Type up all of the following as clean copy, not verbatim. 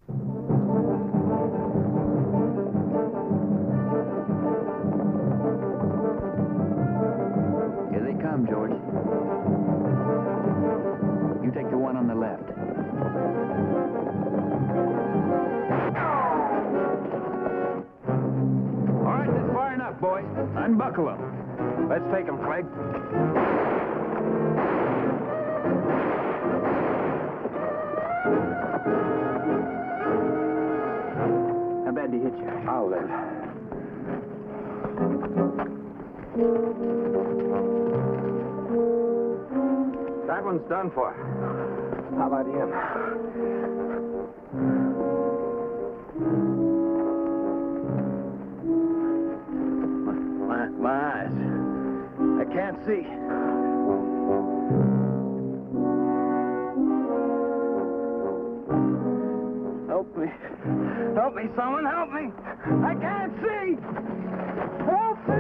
Here they come, George. You take the one on the left. All right, that's far enough, boys. Unbuckle them. Let's take them, Clegg. How bad did he hit you? I'll live. That one's done for. How about him? My eyes. I can't see. Help me. Help me, someone, help me. I can't see. Help me.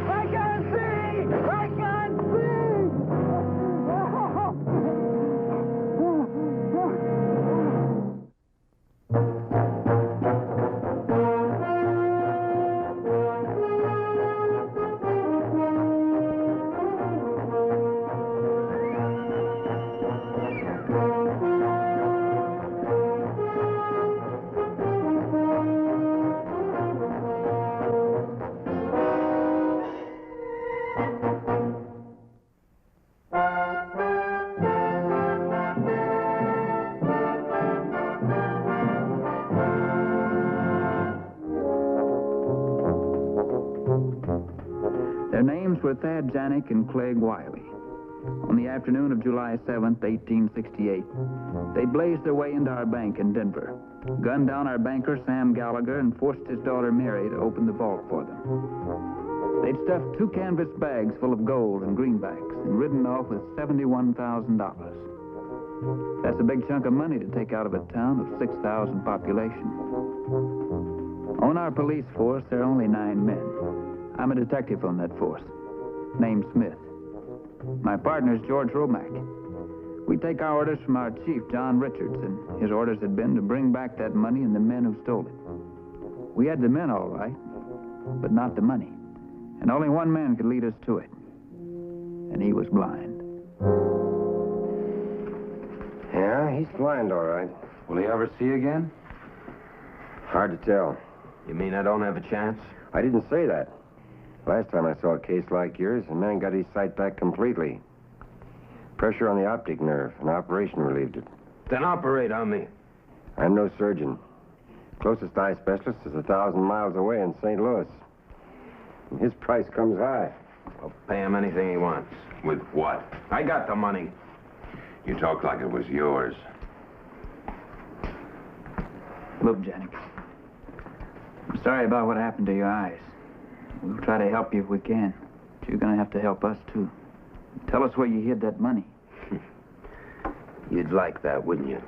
I can't see. I can't see. Their names were Thad Janik and Clegg Wiley. On the afternoon of July 7th, 1868, they blazed their way into our bank in Denver, gunned down our banker, Sam Gallagher, and forced his daughter, Mary, to open the vault for them. They'd stuffed 2 canvas bags full of gold and greenbacks and ridden off with $71,000. That's a big chunk of money to take out of a town of 6,000 population. On our police force, there are only 9 men. I'm a detective on that force, named Smith. My partner's George Romack. We take our orders from our chief, John Richards, and his orders had been to bring back that money and the men who stole it. We had the men all right, but not the money. And only one man could lead us to it. And he was blind. Yeah, he's blind, all right. Will he ever see again? Hard to tell. You mean I don't have a chance? I didn't say that. Last time I saw a case like yours, a man got his sight back completely. Pressure on the optic nerve. An operation relieved it. Then operate on me. I'm no surgeon. Closest eye specialist is 1,000 miles away in St. Louis. And his price comes high. I'll pay him anything he wants. With what? I got the money. You talk like it was yours. Look, Janik. I'm sorry about what happened to your eyes. We'll try to help you if we can. But you're going to have to help us, too. Tell us where you hid that money. You'd like that, wouldn't you?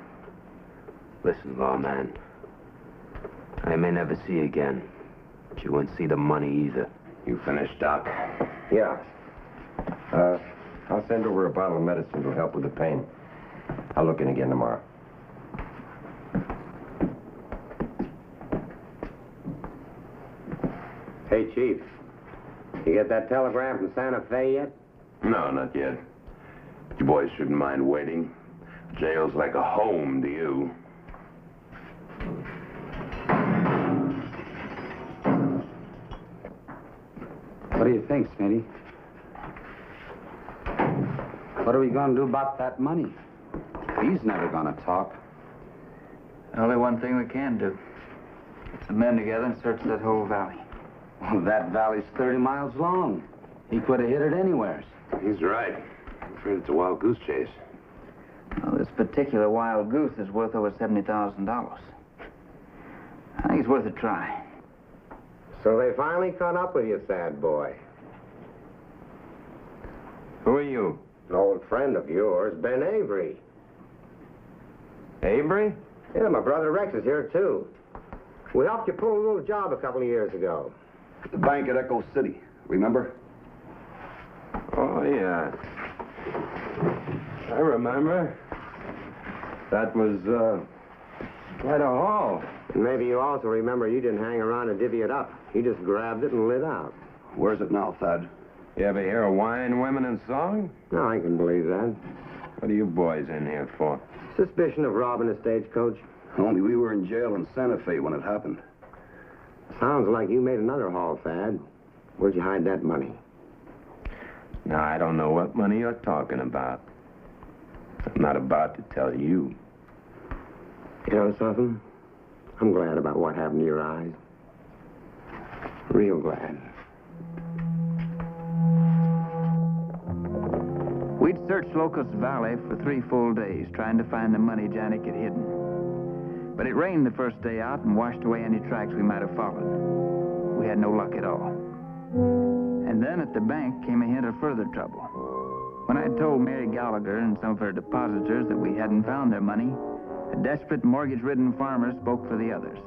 Listen, lawman. I may never see you again, but you won't see the money either. You finished, Doc? Yeah. I'll send over a bottle of medicine to help with the pain. I'll look in again tomorrow. Hey, Chief. You get that telegram from Santa Fe yet? No, not yet. You boys shouldn't mind waiting. Jail's like a home to you. What do you think, Smitty? What are we going to do about that money? He's never going to talk. Only one thing we can do. Get some men together and search that whole valley. Well, that valley's 30 miles long. He could have hit it anywhere. He's right. I'm afraid it's a wild goose chase. Well, this particular wild goose is worth over $70,000. I think it's worth a try. So they finally caught up with you, sad boy. Who are you? An old friend of yours, Ben Avery. Avery? Yeah, my brother Rex is here, too. We helped you pull a little job a couple of years ago. The bank at Echo City, remember? Oh, yeah. I remember. That was, Quite a haul. And maybe you also remember you didn't hang around and divvy it up. You just grabbed it and lit out. Where's it now, Thad? You ever hear of wine, women, and song? No, I can believe that. What are you boys in here for? Suspicion of robbing a stagecoach. Only we were in jail in Santa Fe when it happened. Sounds like you made another haul, Thad. Where'd you hide that money? Now, I don't know what money you're talking about. I'm not about to tell you. You know something? I'm glad about what happened to your eyes. Real glad. We'd searched Locust Valley for 3 full days, trying to find the money Janik had hidden. But it rained the first day out and washed away any tracks we might have followed. We had no luck at all. And then at the bank came a hint of further trouble. When I told Mary Gallagher and some of her depositors that we hadn't found their money, a desperate, mortgage-ridden farmer spoke for the others.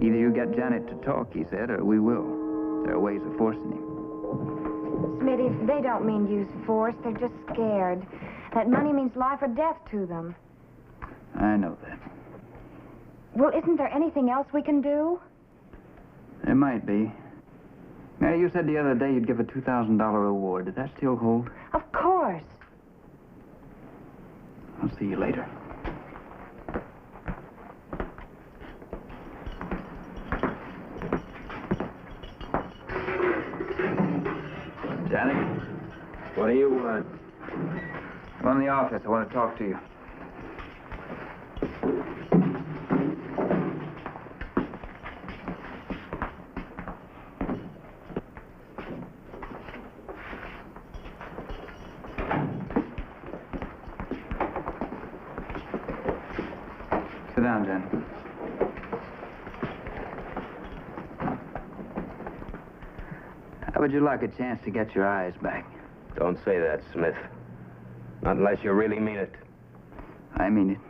Either you get Janet to talk, he said, or we will. There are ways of forcing him. Smitty, they don't mean use force. They're just scared. That money means life or death to them. I know that. Well, isn't there anything else we can do? There might be. Mary, you said the other day you'd give a $2,000 reward. Did that still hold? Of course. I'll see you later. Janet? What do you want? I'm in the office. I want to talk to you. Sit down, Janet. How would you like a chance to get your eyes back? Don't say that, Smith. Not unless you really mean it. I mean it.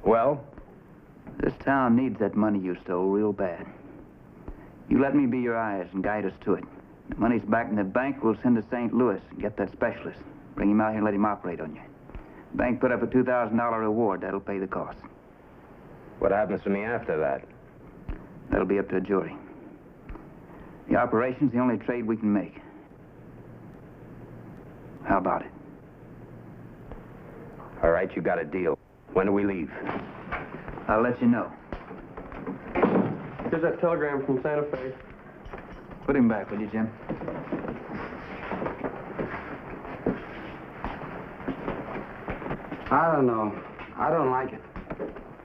Well? This town needs that money you stole real bad. You let me be your eyes and guide us to it. The money's back in the bank. We'll send to St. Louis and get that specialist. Bring him out here and let him operate on you. The bank put up a $2,000 reward. That'll pay the cost. What happens to me after that? That'll be up to a jury. The operation's the only trade we can make. How about it? All right, you got a deal. When do we leave? I'll let you know. Here's that telegram from Santa Fe. Put him back, will you, Jim? I don't know. I don't like it.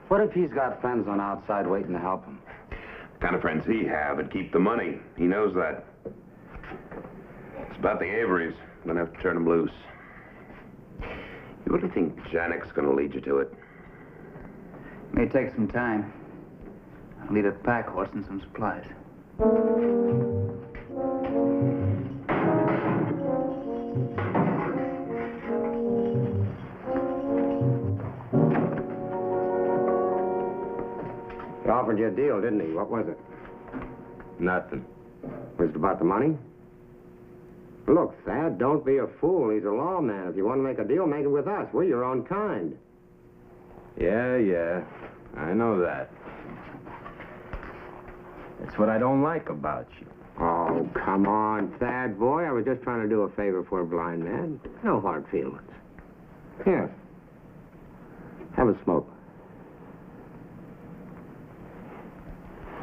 What if he's got friends on outside waiting to help him? The kind of friends he have would keep the money. He knows that. It's about the Averys. I'm gonna have to turn him loose. You really think Janek's gonna lead you to it? May take some time. I'll need a pack horse and some supplies. He offered you a deal, didn't he? What was it? Nothing. Was it about the money? Look, Thad, don't be a fool. He's a lawman. If you want to make a deal, make it with us. We're your own kind. Yeah. I know that. That's what I don't like about you. Oh, come on, Thad, boy. I was just trying to do a favor for a blind man. No hard feelings. Here. Have a smoke.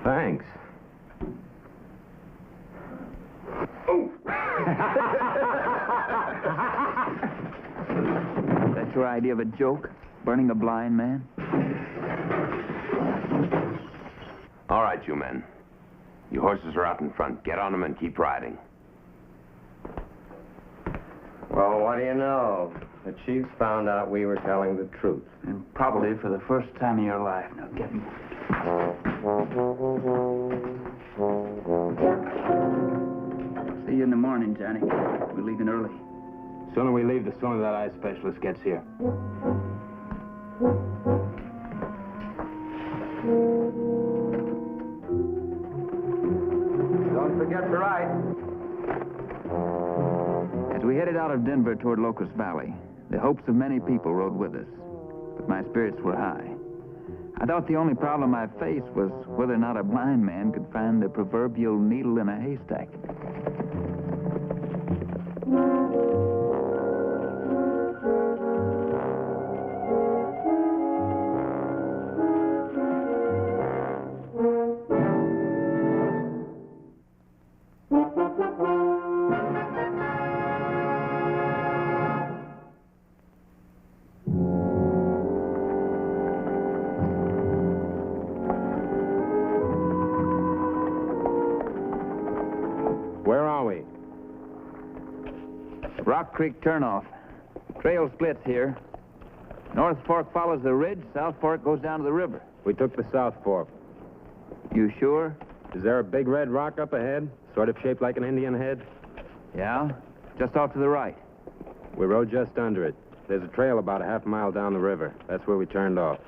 Thanks. That's your idea of a joke? Burning a blind man? All right, you men. You horses are out in front. Get on them and keep riding. Well, what do you know? The chief's found out we were telling the truth. And probably for the first time in your life. Now get moving. See you in the morning, Johnny. We're leaving early. The sooner we leave, the sooner that eye specialist gets here. Don't forget to ride. As we headed out of Denver toward Locust Valley, the hopes of many people rode with us. But my spirits were high. I thought the only problem I faced was whether or not a blind man could find the proverbial needle in a haystack. Where are we? Rock Creek turnoff. Trail splits here. North Fork follows the ridge, South Fork goes down to the river. We took the South Fork. You sure? Is there a big red rock up ahead? Sort of shaped like an Indian head? Yeah, just off to the right. We rode just under it. There's a trail about a half mile down the river. That's where we turned off.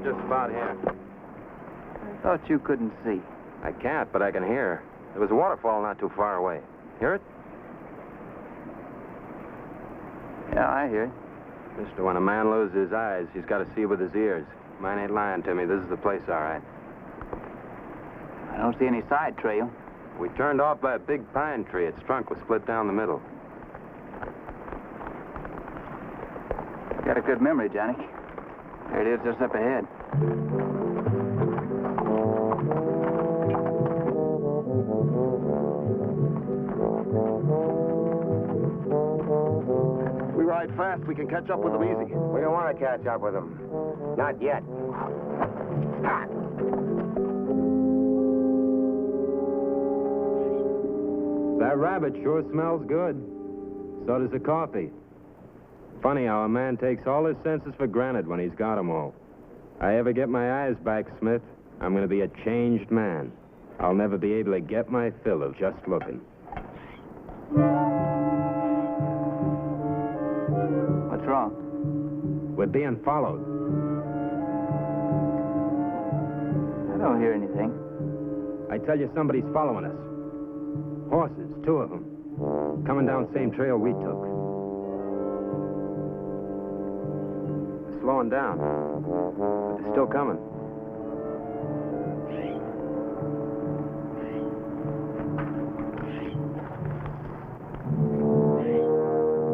Just about here. I thought you couldn't see. I can't, but I can hear. There was a waterfall not too far away. Hear it? Yeah, I hear it. Mister, when a man loses his eyes, he's got to see with his ears. Mine ain't lying to me. This is the place, all right. I don't see any side trail. We turned off by a big pine tree. Its trunk was split down the middle. You got a good memory, Johnny. There it is, just up ahead. We ride fast, we can catch up with them easy. We don't want to catch up with them. Not yet. That rabbit sure smells good. So does the coffee. Funny how a man takes all his senses for granted when he's got 'em all. I ever get my eyes back, Smith, I'm going to be a changed man. I'll never be able to get my fill of just looking. What's wrong? We're being followed. I don't hear anything. I tell you, somebody's following us. Horses, 2 of them. Coming down same trail we took. Slowing down. But they're still coming.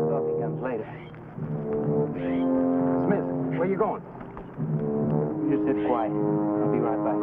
Coffee comes later. Smith, where you going? Just sit quiet. I'll be right back.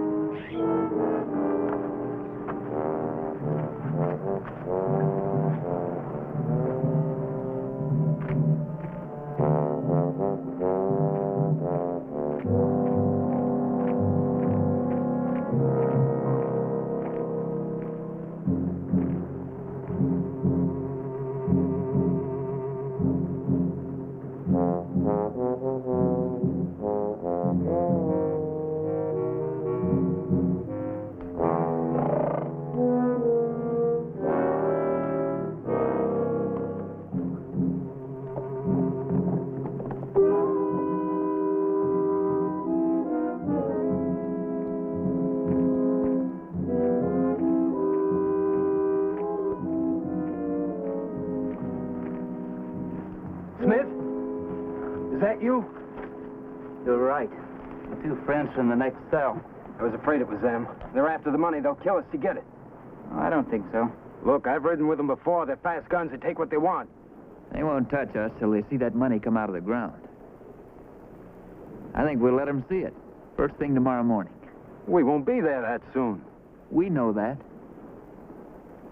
Is that you? You're right. The 2 friends from the next cell. I was afraid it was them. They're after the money. They'll kill us to get it. Oh, I don't think so. Look, I've ridden with them before. They're fast guns. They take what they want. They won't touch us till they see that money come out of the ground. I think we'll let them see it. First thing tomorrow morning. We won't be there that soon. We know that.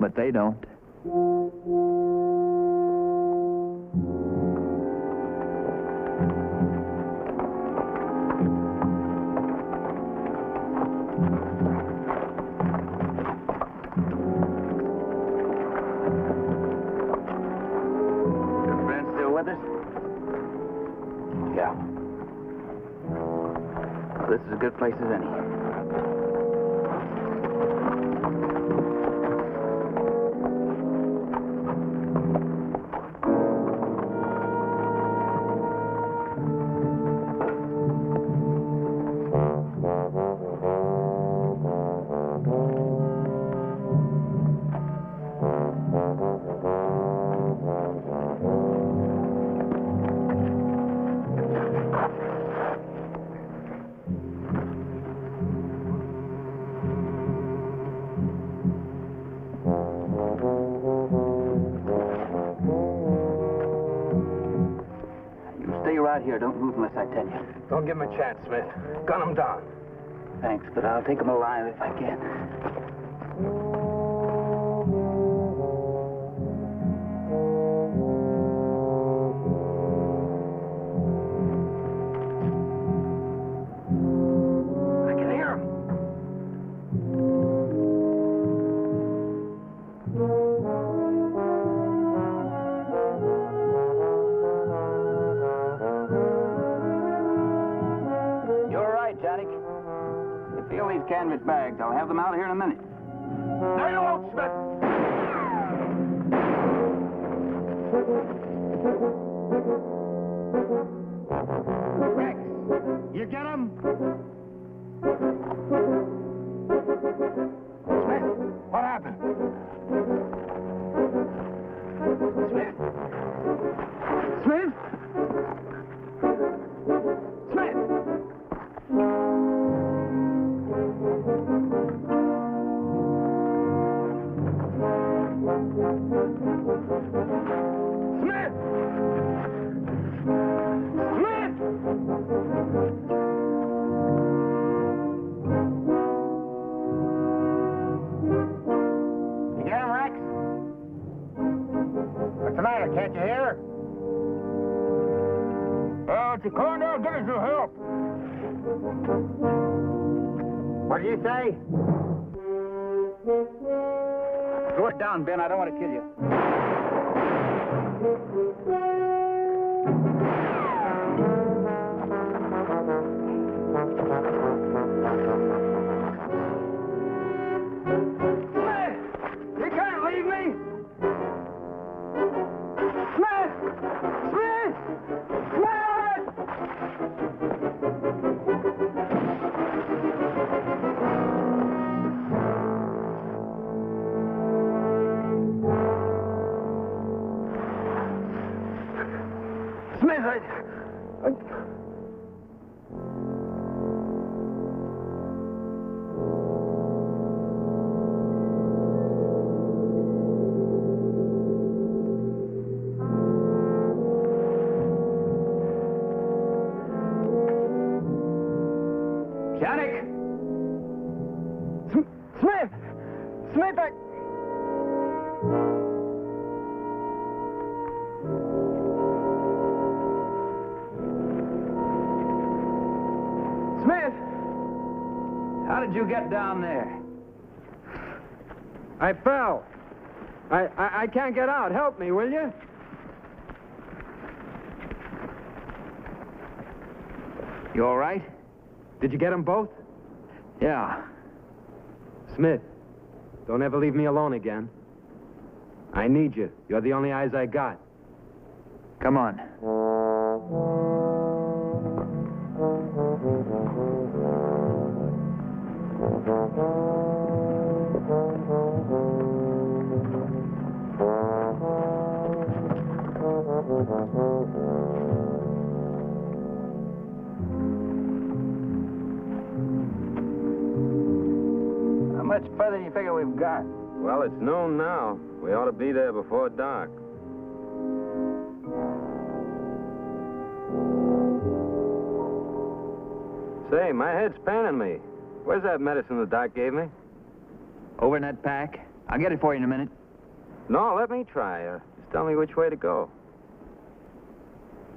But they don't. with us? Yeah. Well, this is as good place as any. Here, don't move unless I tell you. Don't give him a chance, Smith. Gun him down. Thanks, but I'll take him alive if I can. I can hear him. Fill these canvas bags. I'll have them out of here in a minute. No, you won't, Smith! Rex, you get him? Smith, what happened? Smith? Smith? Smith! Can't you hear? It's a corner. Give us some help. What do you say? Throw it down, Ben. I don't want to kill you. Smith! You can't leave me! Smith! Smith! Smith! Smith, How did you get down there? I fell. I can't get out. Help me, will you? You all right? Did you get them both? Yeah. Smith, don't ever leave me alone again. I need you. You're the only eyes I got. Come on. How much further do you figure we've got? Well, it's noon now. We ought to be there before dark. Say, my head's paining me. Where's that medicine the doc gave me? Over in that pack. I'll get it for you in a minute. No, let me try. Just tell me which way to go.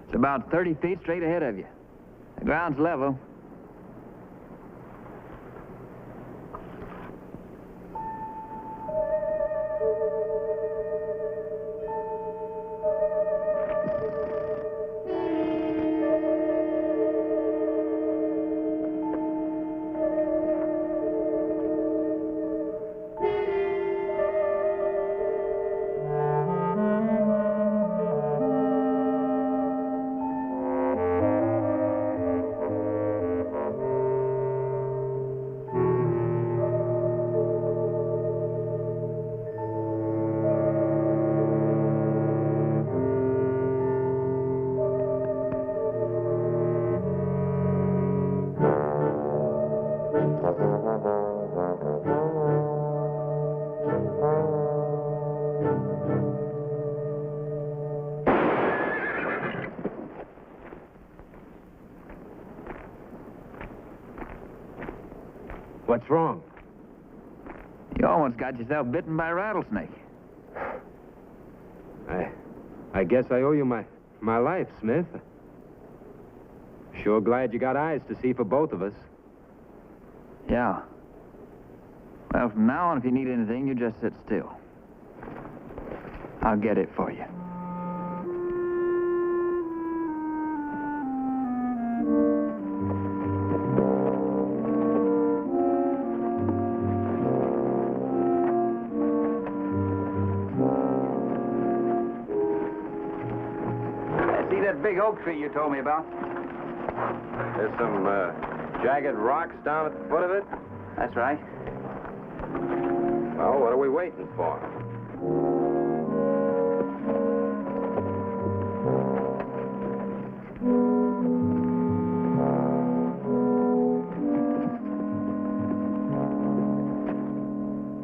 It's about 30 feet straight ahead of you. The ground's level. What's wrong? You almost got yourself bitten by a rattlesnake. I guess I owe you my life, Smith. Sure glad you got eyes to see for both of us. Yeah. Well, from now on, if you need anything, you just sit still. I'll get it for you. See that big oak tree you told me about? There's some jagged rocks down at the foot of it? That's right. Well, what are we waiting for?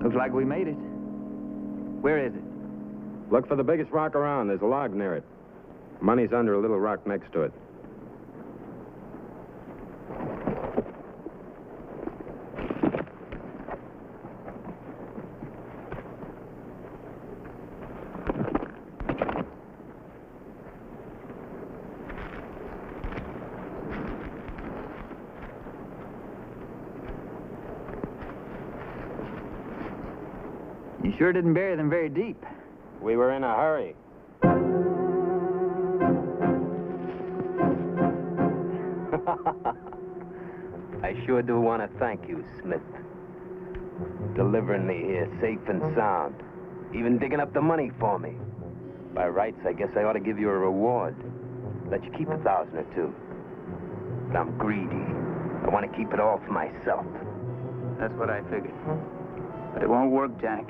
Looks like we made it. Where is it? Look for the biggest rock around. There's a log near it. Money's under a little rock next to it. You sure didn't bury them very deep. We were in a hurry. I sure do want to thank you, Smith. Delivering me here safe and sound. Even digging up the money for me. By rights, I guess I ought to give you a reward. Let you keep 1,000 or 2. But I'm greedy. I want to keep it all for myself. That's what I figured. But it won't work, Jack.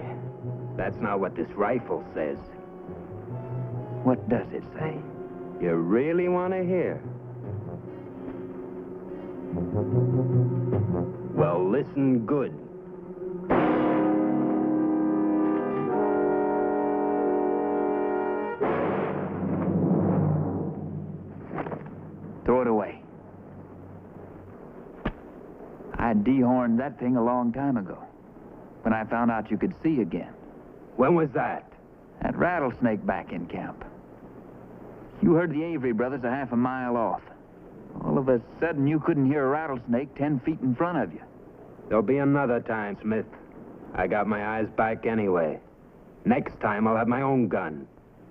That's not what this rifle says. What does it say? You really want to hear? Well, listen good. Throw it away. I dehorned that thing a long time ago, when I found out you could see again. When was that? That rattlesnake back in camp. You heard the Avery brothers a half a mile off. All of a sudden, you couldn't hear a rattlesnake 10 feet in front of you. There'll be another time, Smith. I got my eyes back anyway. Next time, I'll have my own gun.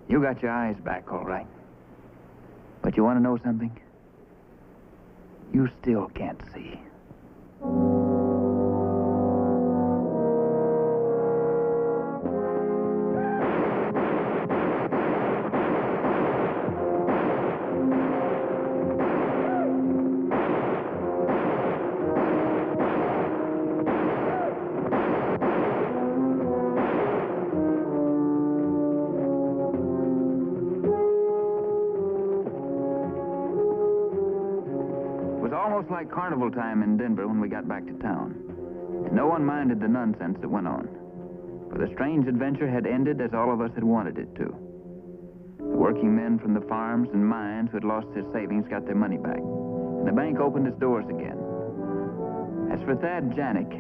You got your eyes back, all right. But you want to know something? You still can't see. Almost like carnival time in Denver when we got back to town. No one minded the nonsense that went on. For the strange adventure had ended as all of us had wanted it to. The working men from the farms and mines who had lost their savings got their money back. And the bank opened its doors again. As for Thad Janik,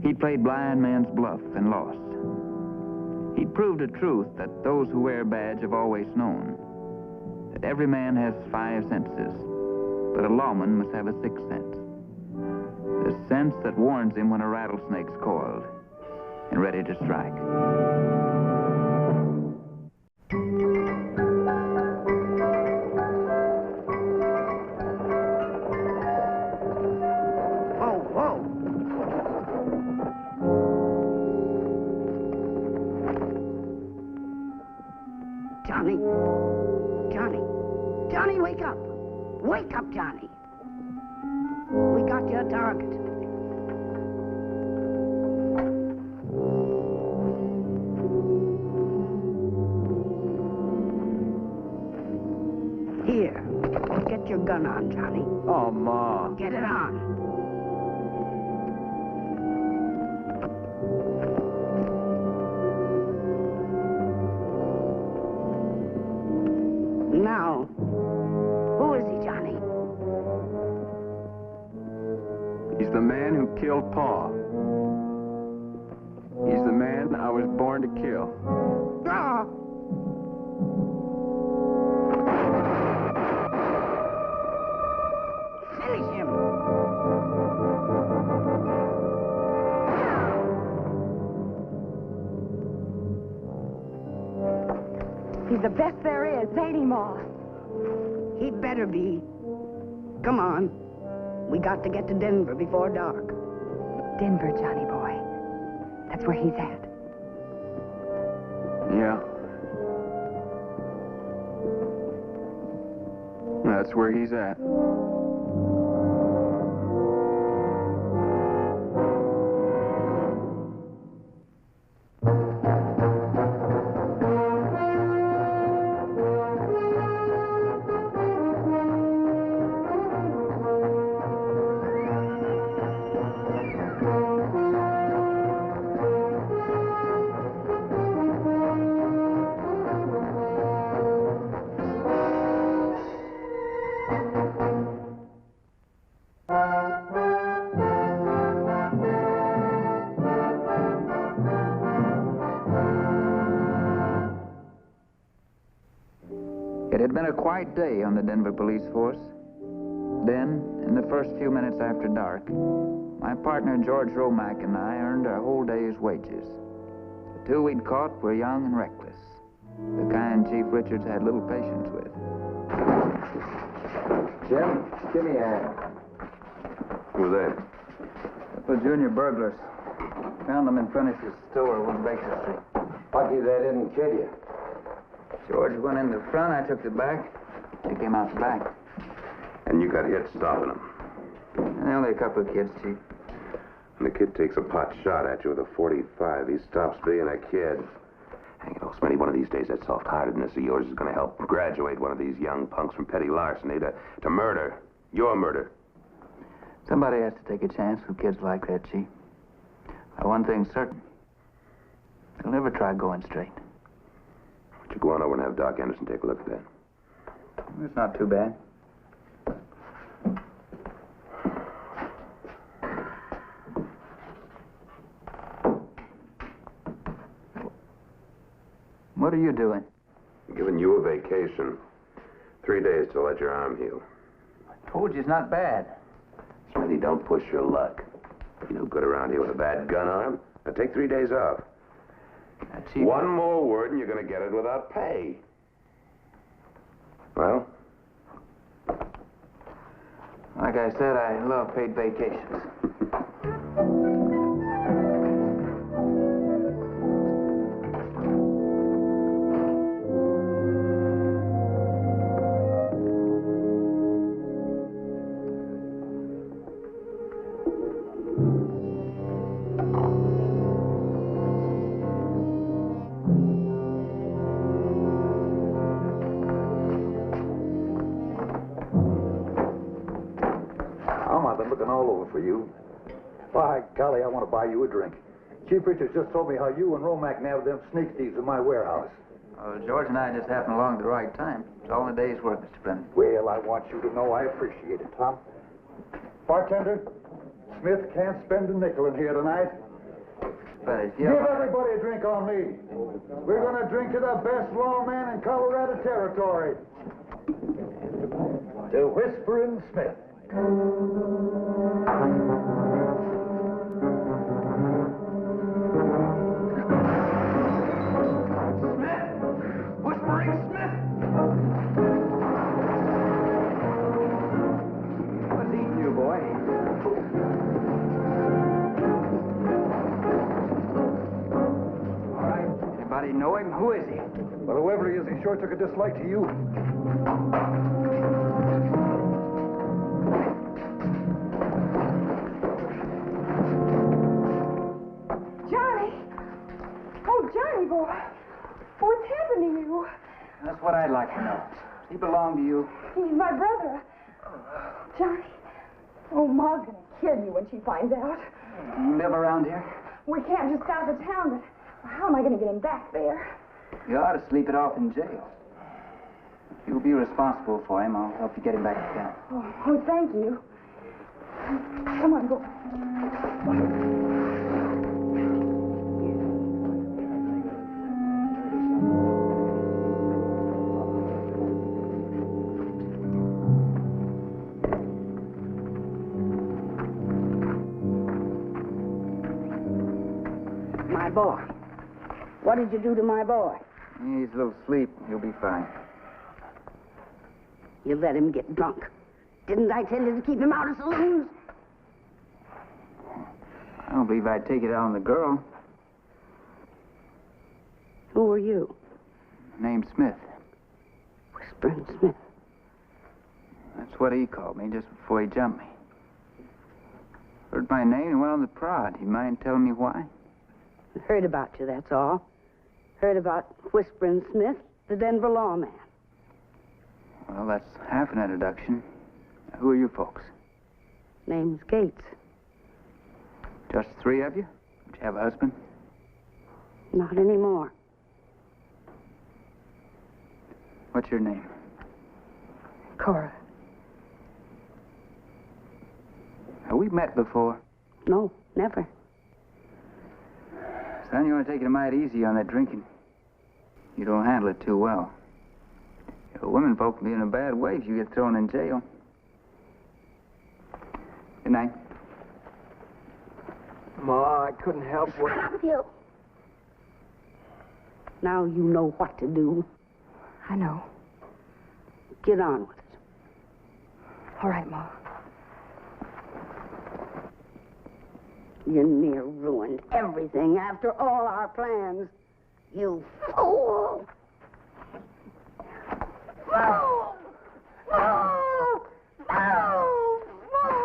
he'd played blind man's bluff and lost. He'd proved a truth that those who wear a badge have always known. That every man has 5 senses. But a lawman must have a 6th sense. The sense that warns him when a rattlesnake's coiled and ready to strike. Whoa, whoa. Johnny. Johnny. Johnny, wake up. Wake up, Johnny. We got your target. Here, get your gun on, Johnny. Oh, Ma. Get it on. Now, who is he, Johnny? He's He's the man who killed Pa. He's the man I was born to kill. Ah! Finish him! He's the best there is, ain't he, Ma? He better be. Come on. We got to get to Denver before dark. Denver, Johnny boy. That's where he's at. Yeah. That's where he's at. It had been a quiet day on the Denver police force. Then, in the first few minutes after dark, my partner George Romack and I earned our whole day's wages. The two we'd caught were young and reckless, the kind Chief Richards had little patience with. Jim, give me a hand. Who's that? Couple of junior burglars. Found them in front of his store on Baker Street. Lucky they didn't kill you. George went in the front, I took the back. They came out the back. And you got hit stopping them. And only a couple of kids, Chief. When the kid takes a pot shot at you with a .45, he stops being a kid. Hang it all, Smitty, one of these days that soft-heartedness of yours is going to help graduate one of these young punks from petty larceny to murder. Your murder. Somebody has to take a chance with kids like that, Chief. One thing's certain. They'll never try going straight. Why don't you go on over and have Doc Anderson take a look at that? It's not too bad. What are you doing? I'm giving you a vacation. 3 days to let your arm heal. I told you it's not bad. Smitty, don't push your luck. You no good around here with a bad gun arm. Now take 3 days off. Chief, One more word and you're going to get it without pay. Well? like I said, I love paid vacations. For you. By golly, I want to buy you a drink. Chief Richards just told me how you and Romack nabbed them snake thieves in my warehouse. George and I just happened along at the right time. It's all in a day's work, Mr. Brennan. Well, I want you to know I appreciate it, Tom. Bartender, Smith can't spend a nickel in here tonight. But Give everybody a drink on me. We're going to drink to the best lawman in Colorado Territory. To Whispering Smith. Smith! Whispering Smith! What's eating you, boy? All right. Anybody know him? Who is he? Well, whoever he is, he sure took a dislike to you. What's happened to you? That's what I'd like to know. Does he belong to you? He's my brother. Johnny. Oh, Ma's gonna kill you when she finds out. You live around here? We can't just out of town, but how am I gonna get him back there? You ought to sleep it off in jail. If you'll be responsible for him, I'll help you get him back to town. Oh, thank you. Come on, go. My boy. What did you do to my boy? He's a little asleep. He'll be fine. You let him get drunk. Didn't I tell you to keep him out of saloons? I don't believe I'd take it out on the girl. Who are you? Name's Smith. Whispering Smith. That's what he called me just before he jumped me. Heard my name and went on the prod. You mind telling me why? Heard about you, that's all. Heard about Whispering Smith, the Denver lawman. Well, that's half an introduction. Who are you folks? Name's Gates. Just three of you? Don't you have a husband? Not anymore. What's your name? Cora. Have we met before? No, never. Son, you want to take it a mite easy on that drinking. You don't handle it too well. Your women folk can be in a bad way if you get thrown in jail. Good night. Ma, I couldn't help what... Stop you. Now you know what to do. I know. Get on with it. All right, Ma. You near ruined everything after all our plans. You fool! Fool! Fool! Fool!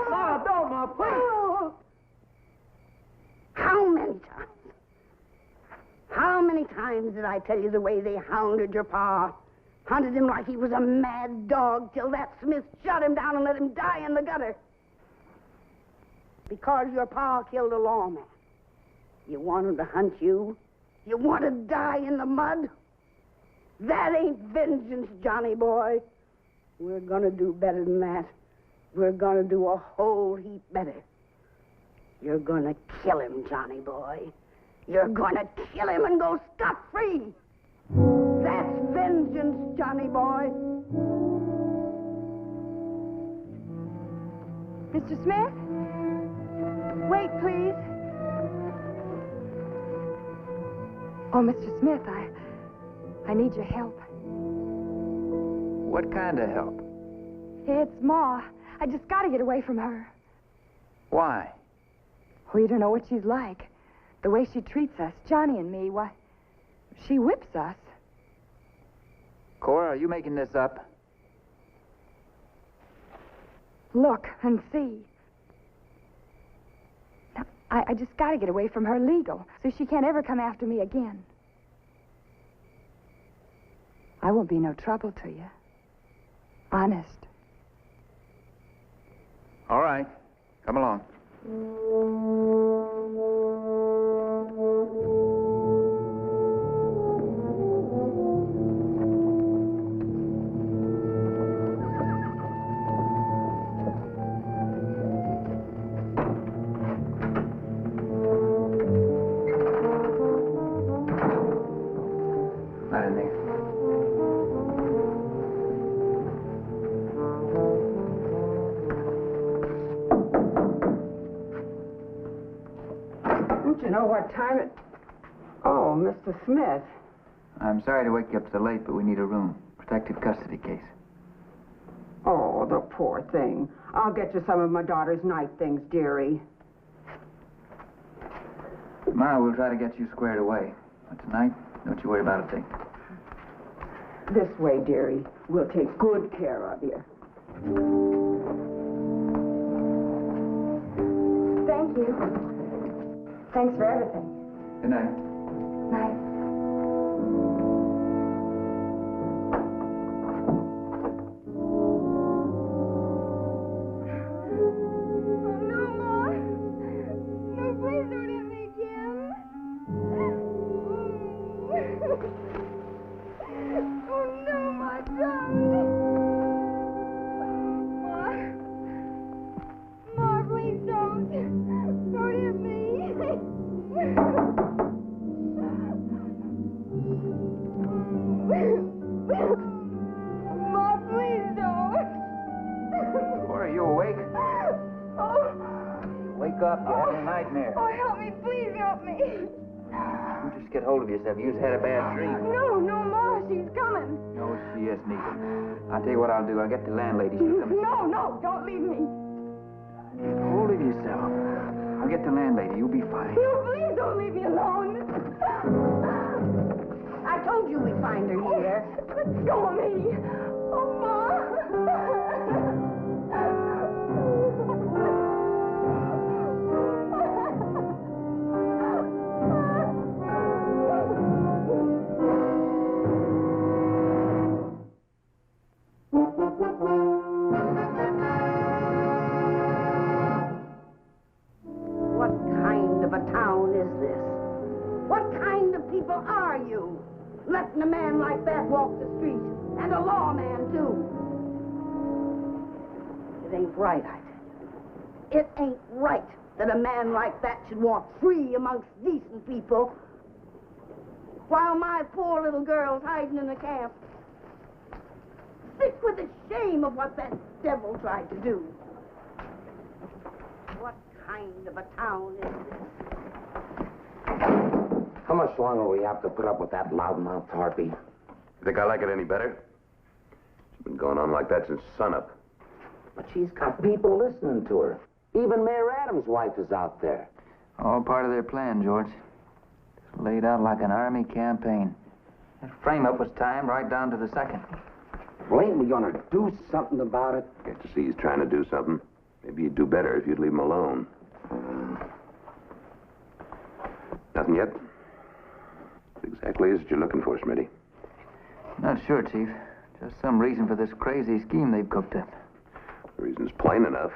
Ma, don't, Ma, please! How many times? How many times did I tell you the way they hounded your pa? Hunted him like he was a mad dog till that Smith shot him down and let him die in the gutter. Because your pa killed a lawman. You want him to hunt you? You want to die in the mud? That ain't vengeance, Johnny boy. We're gonna do better than that. We're gonna do a whole heap better. You're gonna kill him, Johnny boy. You're gonna kill him and go scot-free. That's vengeance, Johnny boy. Mr. Smith? Wait, please. Oh, Mr. Smith, I need your help. What kind of help? It's Ma. I just got to get away from her. Why? Oh, you don't know what she's like. The way she treats us, Johnny and me, why, she whips us. Cora, are you making this up? Look and see. Now, I just got to get away from her legal, so she can't ever come after me again. I won't be no trouble to you. Honest. All right. Come along. Right in there. Don't you know what time it... Oh, Mr. Smith. I'm sorry to wake you up so late, but we need a room. Protective custody case. Oh, the poor thing. I'll get you some of my daughter's night things, dearie. Tomorrow we'll try to get you squared away. But tonight, don't you worry about a thing. This way, dearie. We'll take good care of you. Thank you. Thanks for everything. Good night. Night. Ma, please Ma, please don't. Cora, you awake? Oh. Wake up. You're having a nightmare. Oh, help me. Please help me. You just get hold of yourself. You just had a bad dream. No, Ma. She's coming. No, she isn't either. I'll tell you what I'll do. I'll get the landlady. She'll come. No. Don't leave me. Get hold of yourself. I'll get the landlady. You'll be fine. No, please don't leave me alone. I told you we'd find her here. Let go of me. Oh, Ma. What kind of a town is this? What kind of people are you? Letting a man like that walk the street, and a lawman, too. It ain't right, I tell you. It ain't right that a man like that should walk free amongst decent people, while my poor little girl's hiding in a camp. Sick with the shame of what that devil tried to do. What kind of a town is this? How much longer will we have to put up with that loudmouth harpy? You think I like it any better? It's been going on like that since sunup. But she's got people listening to her. Even Mayor Adams' wife is out there. All part of their plan, George. It's laid out like an army campaign. That frame-up was timed right down to the second. Well, ain't we gonna do something about it? Get to see he's trying to do something. Maybe you'd do better if you'd leave him alone. Nothing yet? What exactly is it you're looking for, Smitty? Not sure, Chief. Just some reason for this crazy scheme they've cooked up. The reason's plain enough.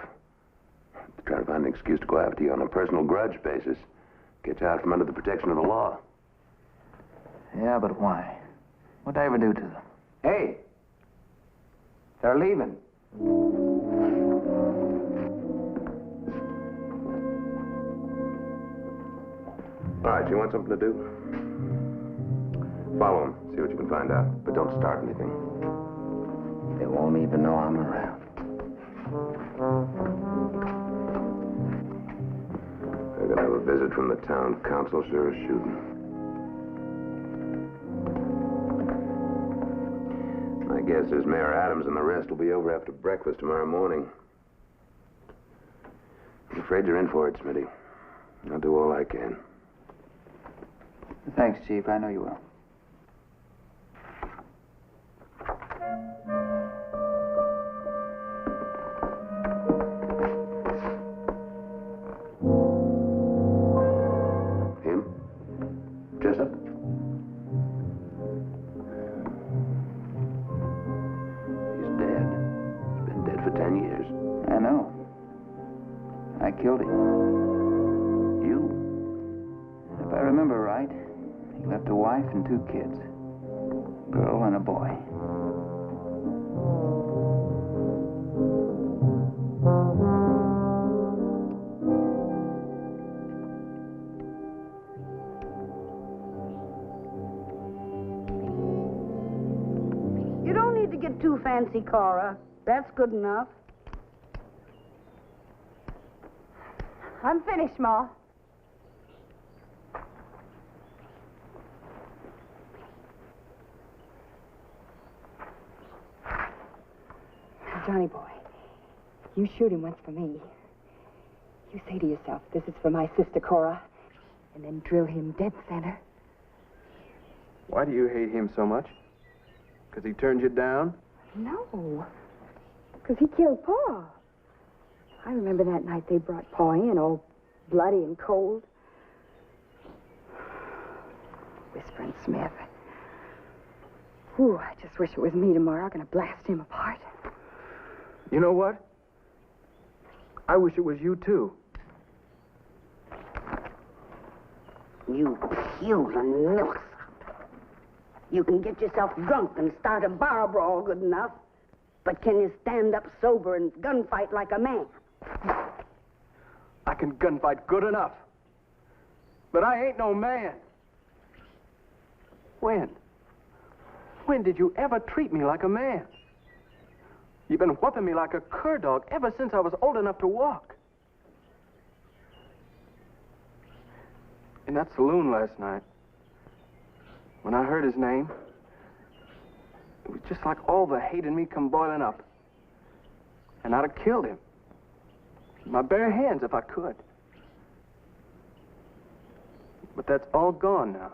They're trying to find an excuse to go after you on a personal grudge basis. Get you out from under the protection of the law. Yeah, but why? What'd I ever do to them? Hey! They're leaving. All right, you want something to do? Follow him, see what you can find out. But don't start anything. They won't even know I'm around. They're gonna have a visit from the town council, sure as shooting. My guess is Mayor Adams and the rest will be over after breakfast tomorrow morning. I'm afraid you're in for it, Smitty. I'll do all I can. Thanks, Chief. I know you will. Him? Jessup? He's dead. He's been dead for 10 years. I know. I killed him. You? If I remember right, he left a wife and 2 kids. A girl and a boy. You don't need to get too fancy, Cora. That's good enough. I'm finished, Ma. Johnny boy, you shoot him once for me. You say to yourself, this is for my sister Cora, and then drill him dead center. Why do you hate him so much? Because he turned you down? No, because he killed Pa. I remember that night they brought Pa in, all bloody and cold. Whispering Smith. Ooh, I just wish it was me tomorrow, gonna blast him apart. You know what? I wish it was you, too. You puling milksop. You can get yourself drunk and start a bar brawl good enough, but can you stand up sober and gunfight like a man? I can gunfight good enough. But I ain't no man. When? When did you ever treat me like a man? You've been whooping me like a cur dog ever since I was old enough to walk. In that saloon last night, when I heard his name, it was just like all the hate in me come boiling up. And I'd have killed him. With my bare hands if I could. But that's all gone now.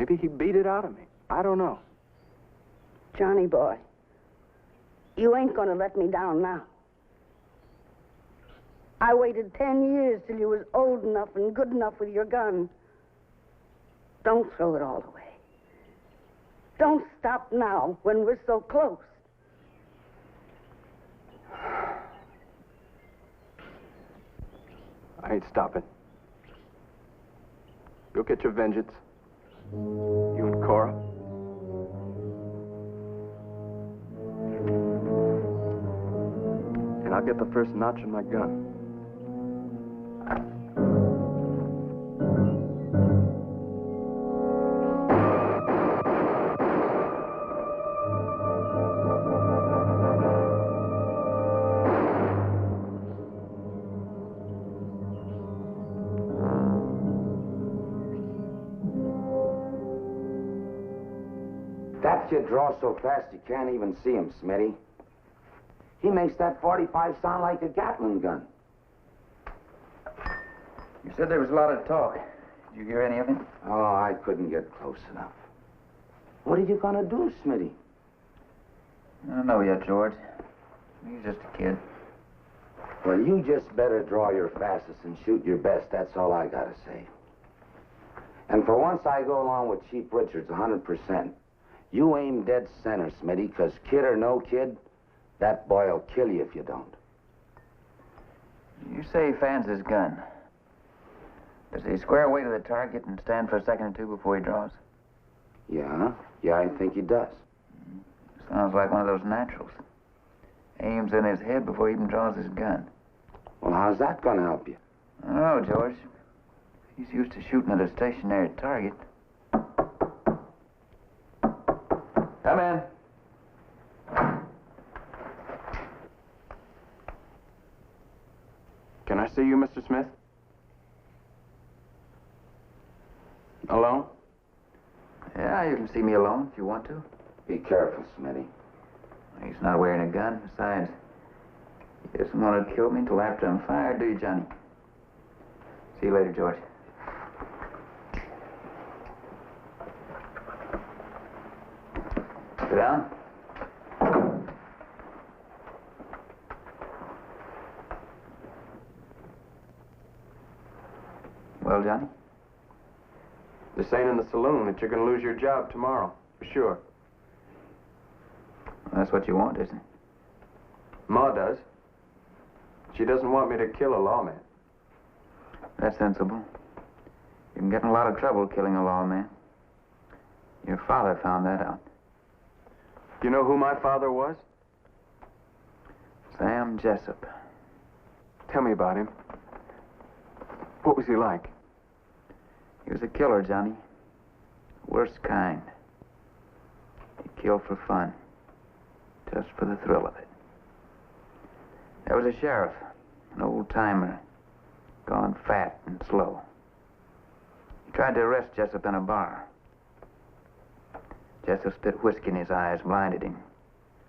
Maybe he beat it out of me. I don't know. Johnny boy, you ain't gonna let me down now. I waited 10 years till you was old enough and good enough with your gun. Don't throw it all away. Don't stop now when we're so close. I ain't stopping. You'll get your vengeance. You and Cora. And I'll get the first notch in my gun. That kid draws so fast you can't even see him, Smitty. He makes that 45 sound like a Gatling gun. You said there was a lot of talk. Did you hear any of it? Oh, I couldn't get close enough. What are you gonna do, Smitty? I don't know yet, George. He's just a kid. Well, you just better draw your fastest and shoot your best. That's all I gotta say. And for once, I go along with Chief Richards 100%. You aim dead center, Smitty, because kid or no kid, that boy'll kill you if you don't. You say he fans his gun. Does he square away to the target and stand for a second or two before he draws? Yeah, I think he does. Sounds like one of those naturals. Aims in his head before he even draws his gun. Well, how's that gonna help you? I don't know, George. He's used to shooting at a stationary target. Come in. Can I see you, Mr. Smith? Alone? Yeah, you can see me alone if you want to. Be careful, Smitty. He's not wearing a gun. Besides, he doesn't want to kill me until after I'm fired, do you, Johnny? See you later, George. Sit down. Well, Johnny? They're saying in the saloon that you're going to lose your job tomorrow, for sure. Well, that's what you want, isn't it? Ma does. She doesn't want me to kill a lawman. That's sensible. You can get in a lot of trouble killing a lawman. Your father found that out. You know who my father was? Sam Jessup. Tell me about him. What was he like? He was a killer, Johnny. Worst kind. He killed for fun. Just for the thrill of it. There was a sheriff, an old-timer, gone fat and slow. He tried to arrest Jessup in a bar. Jessup spit whiskey in his eyes, blinded him.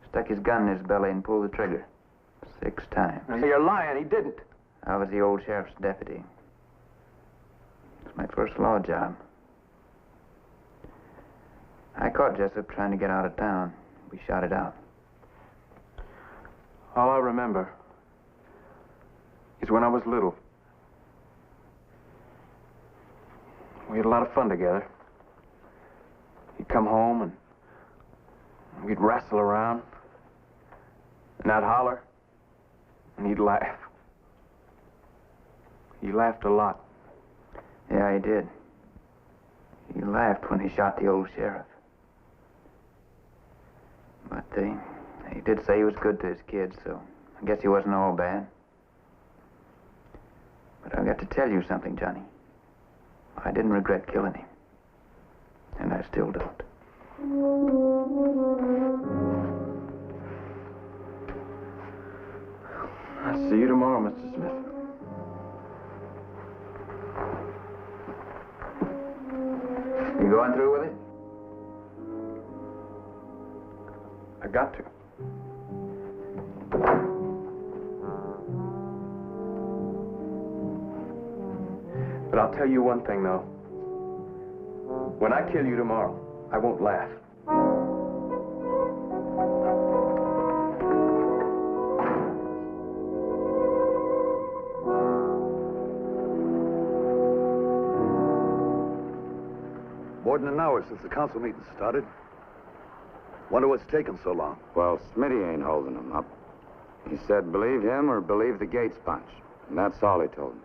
Stuck his gun in his belly and pulled the trigger. 6 times. You're lying. He didn't. I was the old sheriff's deputy. It was my first law job. I caught Jessup trying to get out of town. We shot it out. All I remember is when I was little. We had a lot of fun together. He'd come home and we'd wrestle around. And I'd holler. And he'd laugh. He laughed a lot. Yeah, he did. He laughed when he shot the old sheriff. But he did say he was good to his kids, so I guess he wasn't all bad. But I've got to tell you something, Johnny. I didn't regret killing him. still don't. I'll see you tomorrow, Mr. Smith. You going through with it? I got to. But I'll tell you one thing, though. When I kill you tomorrow, I won't laugh. More than an hour since the council meeting started. Wonder what's taking so long. Well, Smitty ain't holding him up. He said believe him or believe the Gates punch. And that's all he told me.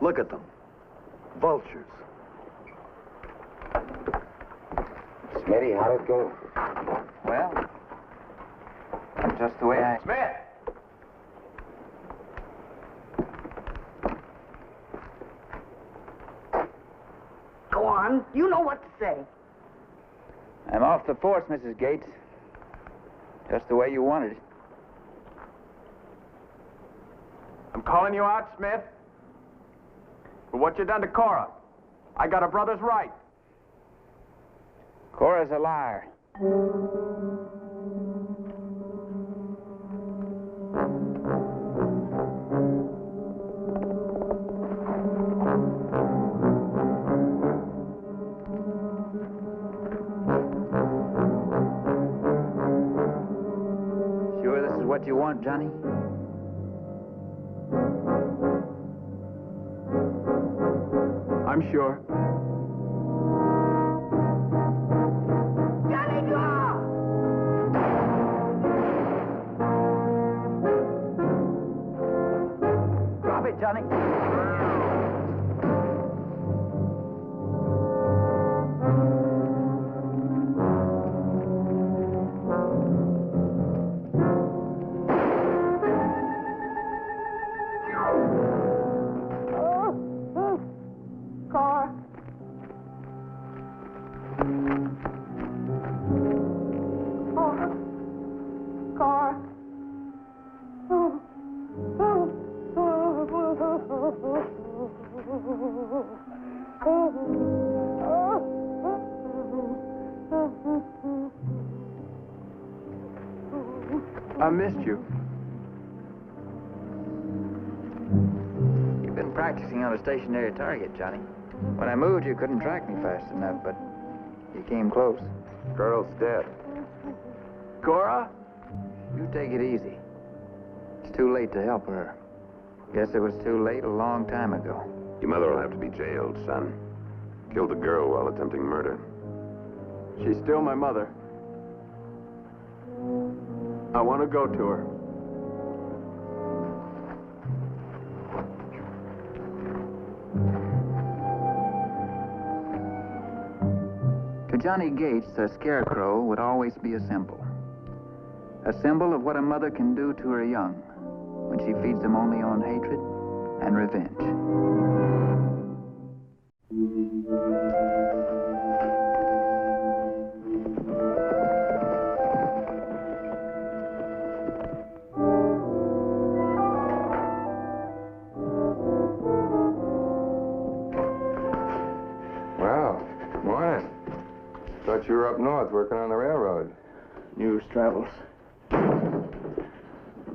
Look at them. Vultures. Smitty, how'd it go? Well, just the way I... Smith! Go on. You know what to say. I'm off the force, Mrs. Gates. Just the way you wanted it. I'm calling you out, Smith. For what you done to Cora. I got a brother's right. Cora's a liar. Sure this is what you want, Johnny? I'm sure. Johnny, go! Drop it, Johnny. Car. Car. I missed you. You've been practicing on a stationary target, Johnny. When I moved, you couldn't track me fast enough, but you came close. Girl's dead. Cora? You take it easy. It's too late to help her. Guess it was too late a long time ago. Your mother will have to be jailed, son. Killed a girl while attempting murder. She's still my mother. I want to go to her. To Johnny Gates, a scarecrow would always be a symbol. A symbol of what a mother can do to her young when she feeds them only on hatred and revenge. Well, morning. Thought you were up north working on the railroad. News travels.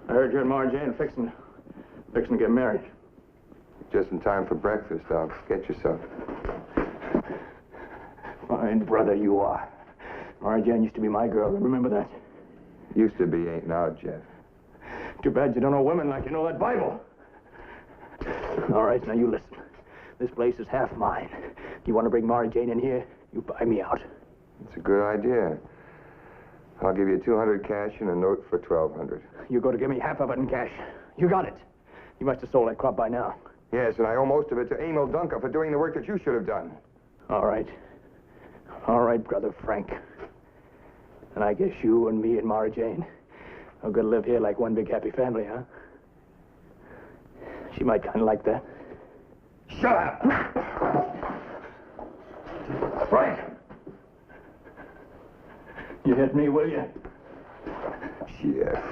I heard you and Mara Jane fixing to get married. Just in time for breakfast. I'll get you some. Fine brother you are. Mara Jane used to be my girl. Remember that? Used to be, ain't now, Jeff. Too bad you don't know women like you know that Bible. All right, now you listen. This place is half mine. You want to bring Mara Jane in here? You buy me out. It's a good idea. I'll give you $200 cash and a note for $1,200. You're going to give me half of it in cash. You got it. You must have sold that crop by now. Yes, and I owe most of it to Emil Duncan for doing the work that you should have done. All right. All right, brother Frank. And I guess you and me and Mara Jane are going to live here like one big happy family, huh? She might kind of like that. Shut up! Frank! You hit me, will you? Sheriff.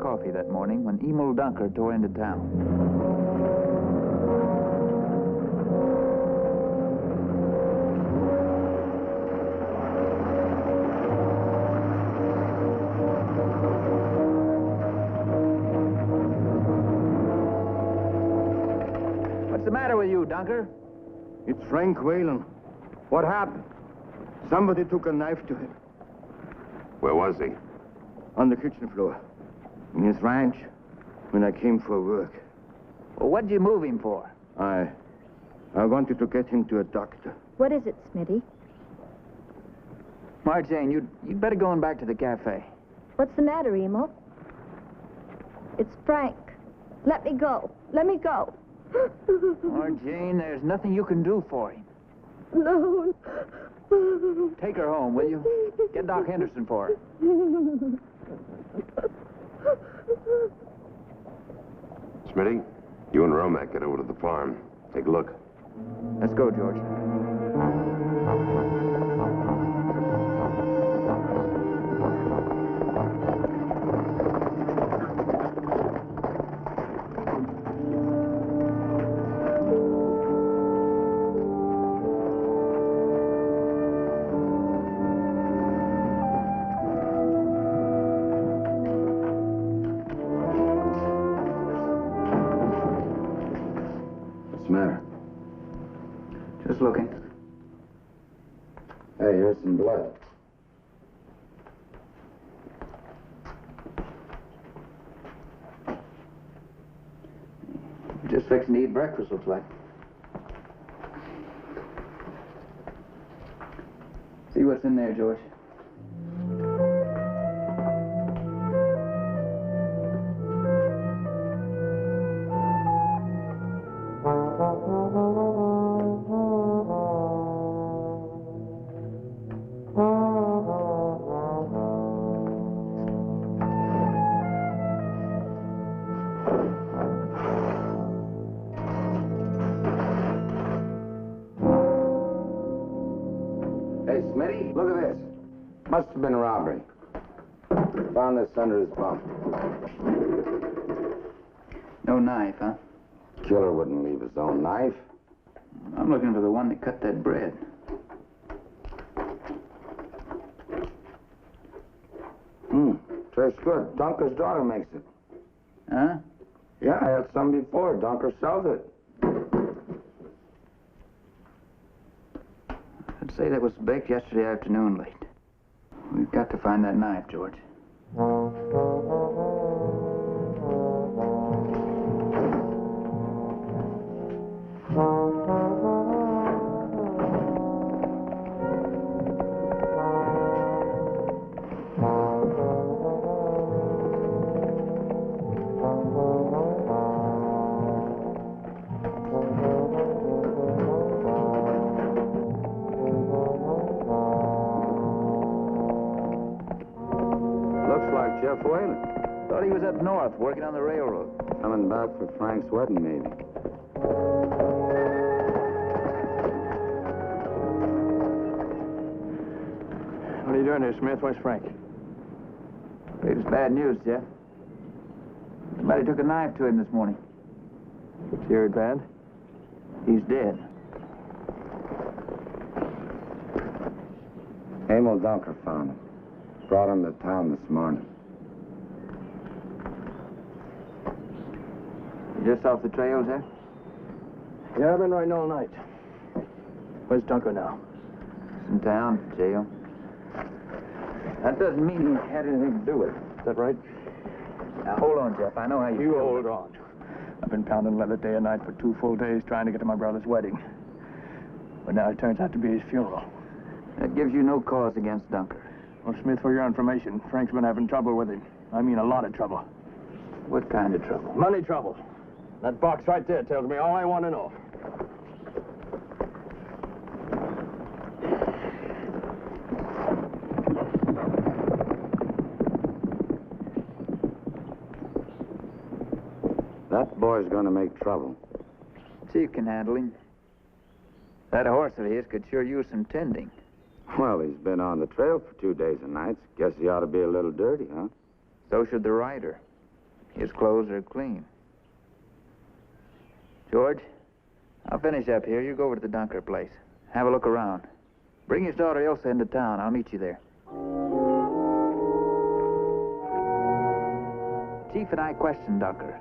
coffee that morning when Emil Dunker tore into town. What's the matter with you, Dunker? It's Frank Whalen. What happened? Somebody took a knife to him. Where was he? On the kitchen floor. In his ranch. When I came for work. Well, what'd you move him for? I wanted to get him to a doctor. What is it, Smitty? Marjane, you'd better go on back to the cafe. What's the matter, Emil? It's Frank. Let me go. Let me go. Marjane, there's nothing you can do for him. No. Take her home, will you? Get Doc Henderson for her. Smitty, you and Romack get over to the farm. Take a look. Let's go, George. What's the matter? Just looking. Hey, here's some blood. Just fixing to eat breakfast, looks like. See what's in there, George. Hey, Smitty, look at this. Must have been a robbery. Found this under his bunk. No knife, huh? Killer wouldn't leave his own knife. I'm looking for the one that cut that bread. Tastes good. Dunker's daughter makes it. Huh? Yeah, I had some before. Dunker sells it. I'd say that was baked yesterday afternoon late. We've got to find that knife, George. Jeff Whalen. Thought he was up north, working on the railroad. Coming back for Frank's wedding, maybe. What are you doing here, Smith? Where's Frank? It was bad news, Jeff. Somebody took a knife to him this morning. You heard bad? He's dead. Emil Dunker found him. Brought him to town this morning. You just off the trail, Jeff? Yeah, I've been riding all night. Where's Dunker now? He's in town, jail. That doesn't mean he had anything to do with it. Is that right? Now, hold on, Jeff. I know how you You feel. hold on. I've been pounding leather day and night for 2 full days trying to get to my brother's wedding. But now it turns out to be his funeral. That gives you no cause against Dunker. Well, Smith, for your information, Frank's been having trouble with him. I mean a lot of trouble. What kind of trouble? Money trouble. That box right there tells me all I want to know. That boy's gonna make trouble. Chief can handle him. That horse of his could sure use some tending. Well, he's been on the trail for 2 days and nights. Guess he ought to be a little dirty, huh? So should the rider. His clothes are clean. George, I'll finish up here. You go over to the Dunker place. Have a look around. Bring his daughter Ilsa into town. I'll meet you there. Chief and I questioned Dunker.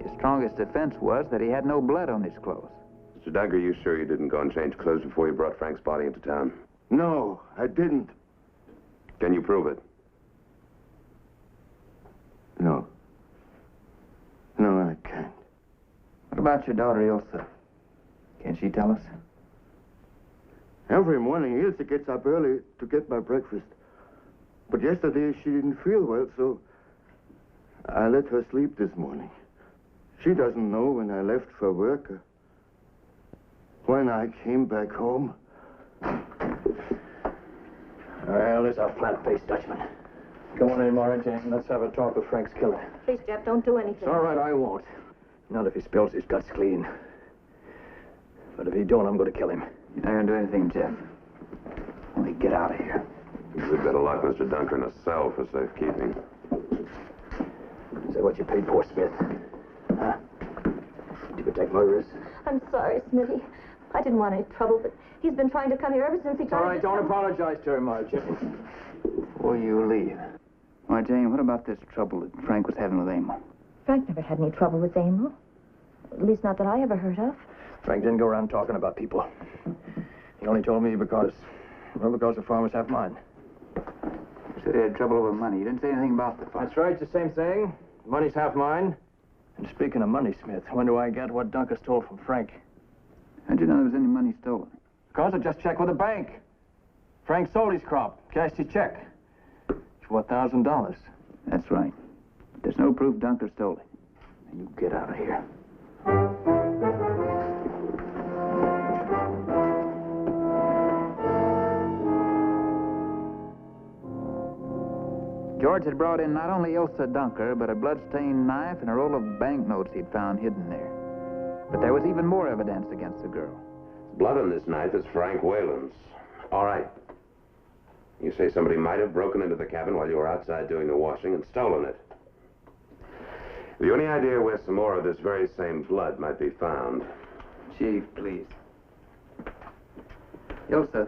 His strongest defense was that he had no blood on his clothes. Mr. Dunker, you sure you didn't go and change clothes before you brought Frank's body into town? No, I didn't. Can you prove it? No. No, I can't. What about your daughter Ilsa? Can she tell us? Every morning, Ilse gets up early to get my breakfast. But yesterday, she didn't feel well, so I let her sleep this morning. She doesn't know when I left for work. When I came back home. Well, there's our flat-faced Dutchman. Come on in, Mara Jane. Let's have a talk with Frank's killer. Please, Jeff, don't do anything. It's all right, I won't. Not if he spills his guts clean. But if he don't, I'm going to kill him. You're not going to do anything, Jeff. Only get out of here. We'd better lock Mr. Dunker in a cell for safekeeping. Is that what you paid for, Smith? Huh? Did you protect murderers? I'm sorry, Smitty. I didn't want any trouble, but he's been trying to come here ever since he tried All right, don't apologize to him, Mara Jane. Before you leave. Why, Jane, what about this trouble that Frank was having with Emil? Frank never had any trouble with Emil. At least not that I ever heard of. Frank didn't go around talking about people. He only told me because the farmers have mine. You said he had trouble over money. You didn't say anything about the farm. That's right, it's the same thing. Money's half mine. And speaking of money, Smith, when do I get what Dunker stole from Frank? How'd you know there was any money stolen? Because I just checked with the bank. Frank sold his crop, cashed his check. For $1,000. That's right. But there's no proof Dunker stole it. Now you get out of here. George had brought in not only Ilsa Dunker, but a blood-stained knife and a roll of banknotes he'd found hidden there. But there was even more evidence against the girl. Blood on this knife is Frank Whalen's. All right. You say somebody might have broken into the cabin while you were outside doing the washing and stolen it. Have you any idea where some more of this very same blood might be found? Chief, please. Ilsa,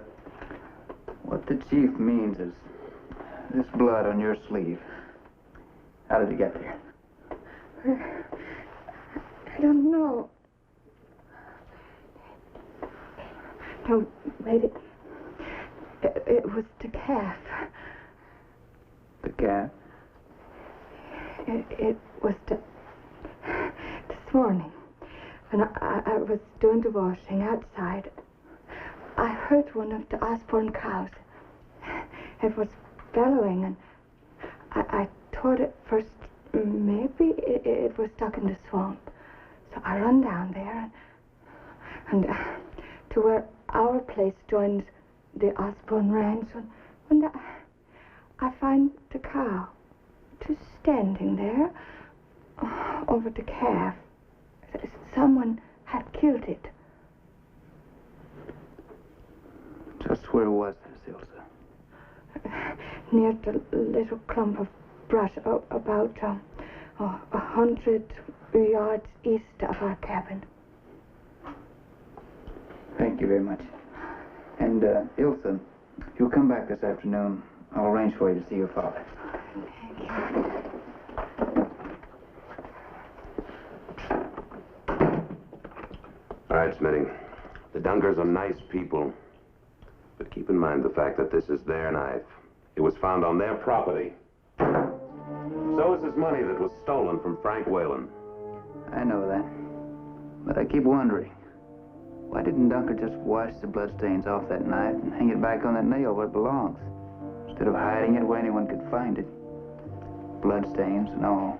what the chief means is this blood on your sleeve. How did it get there? I don't know. No, wait. It was the calf. The calf? It was this morning. When I was doing the washing outside, I heard one of the Osborne cows. It was bellowing, and I thought at first maybe it was stuck in the swamp. So I run down there and to where our place joins the Osborne ranch, and I find the cow just standing there over the calf. Someone had killed it. Just where was this, Ilsa? Near the little clump of brush about 100 yards east of our cabin. Thank you very much. And, Ilsa, if you'll come back this afternoon, I'll arrange for you to see your father. Thank you. All right, Smitty. The Dunkers are nice people. But keep in mind the fact that this is their knife. It was found on their property. So is this money that was stolen from Frank Whalen. I know that. But I keep wondering, why didn't Dunker just wash the bloodstains off that knife and hang it back on that nail where it belongs, instead of hiding it where anyone could find it? Bloodstains and all.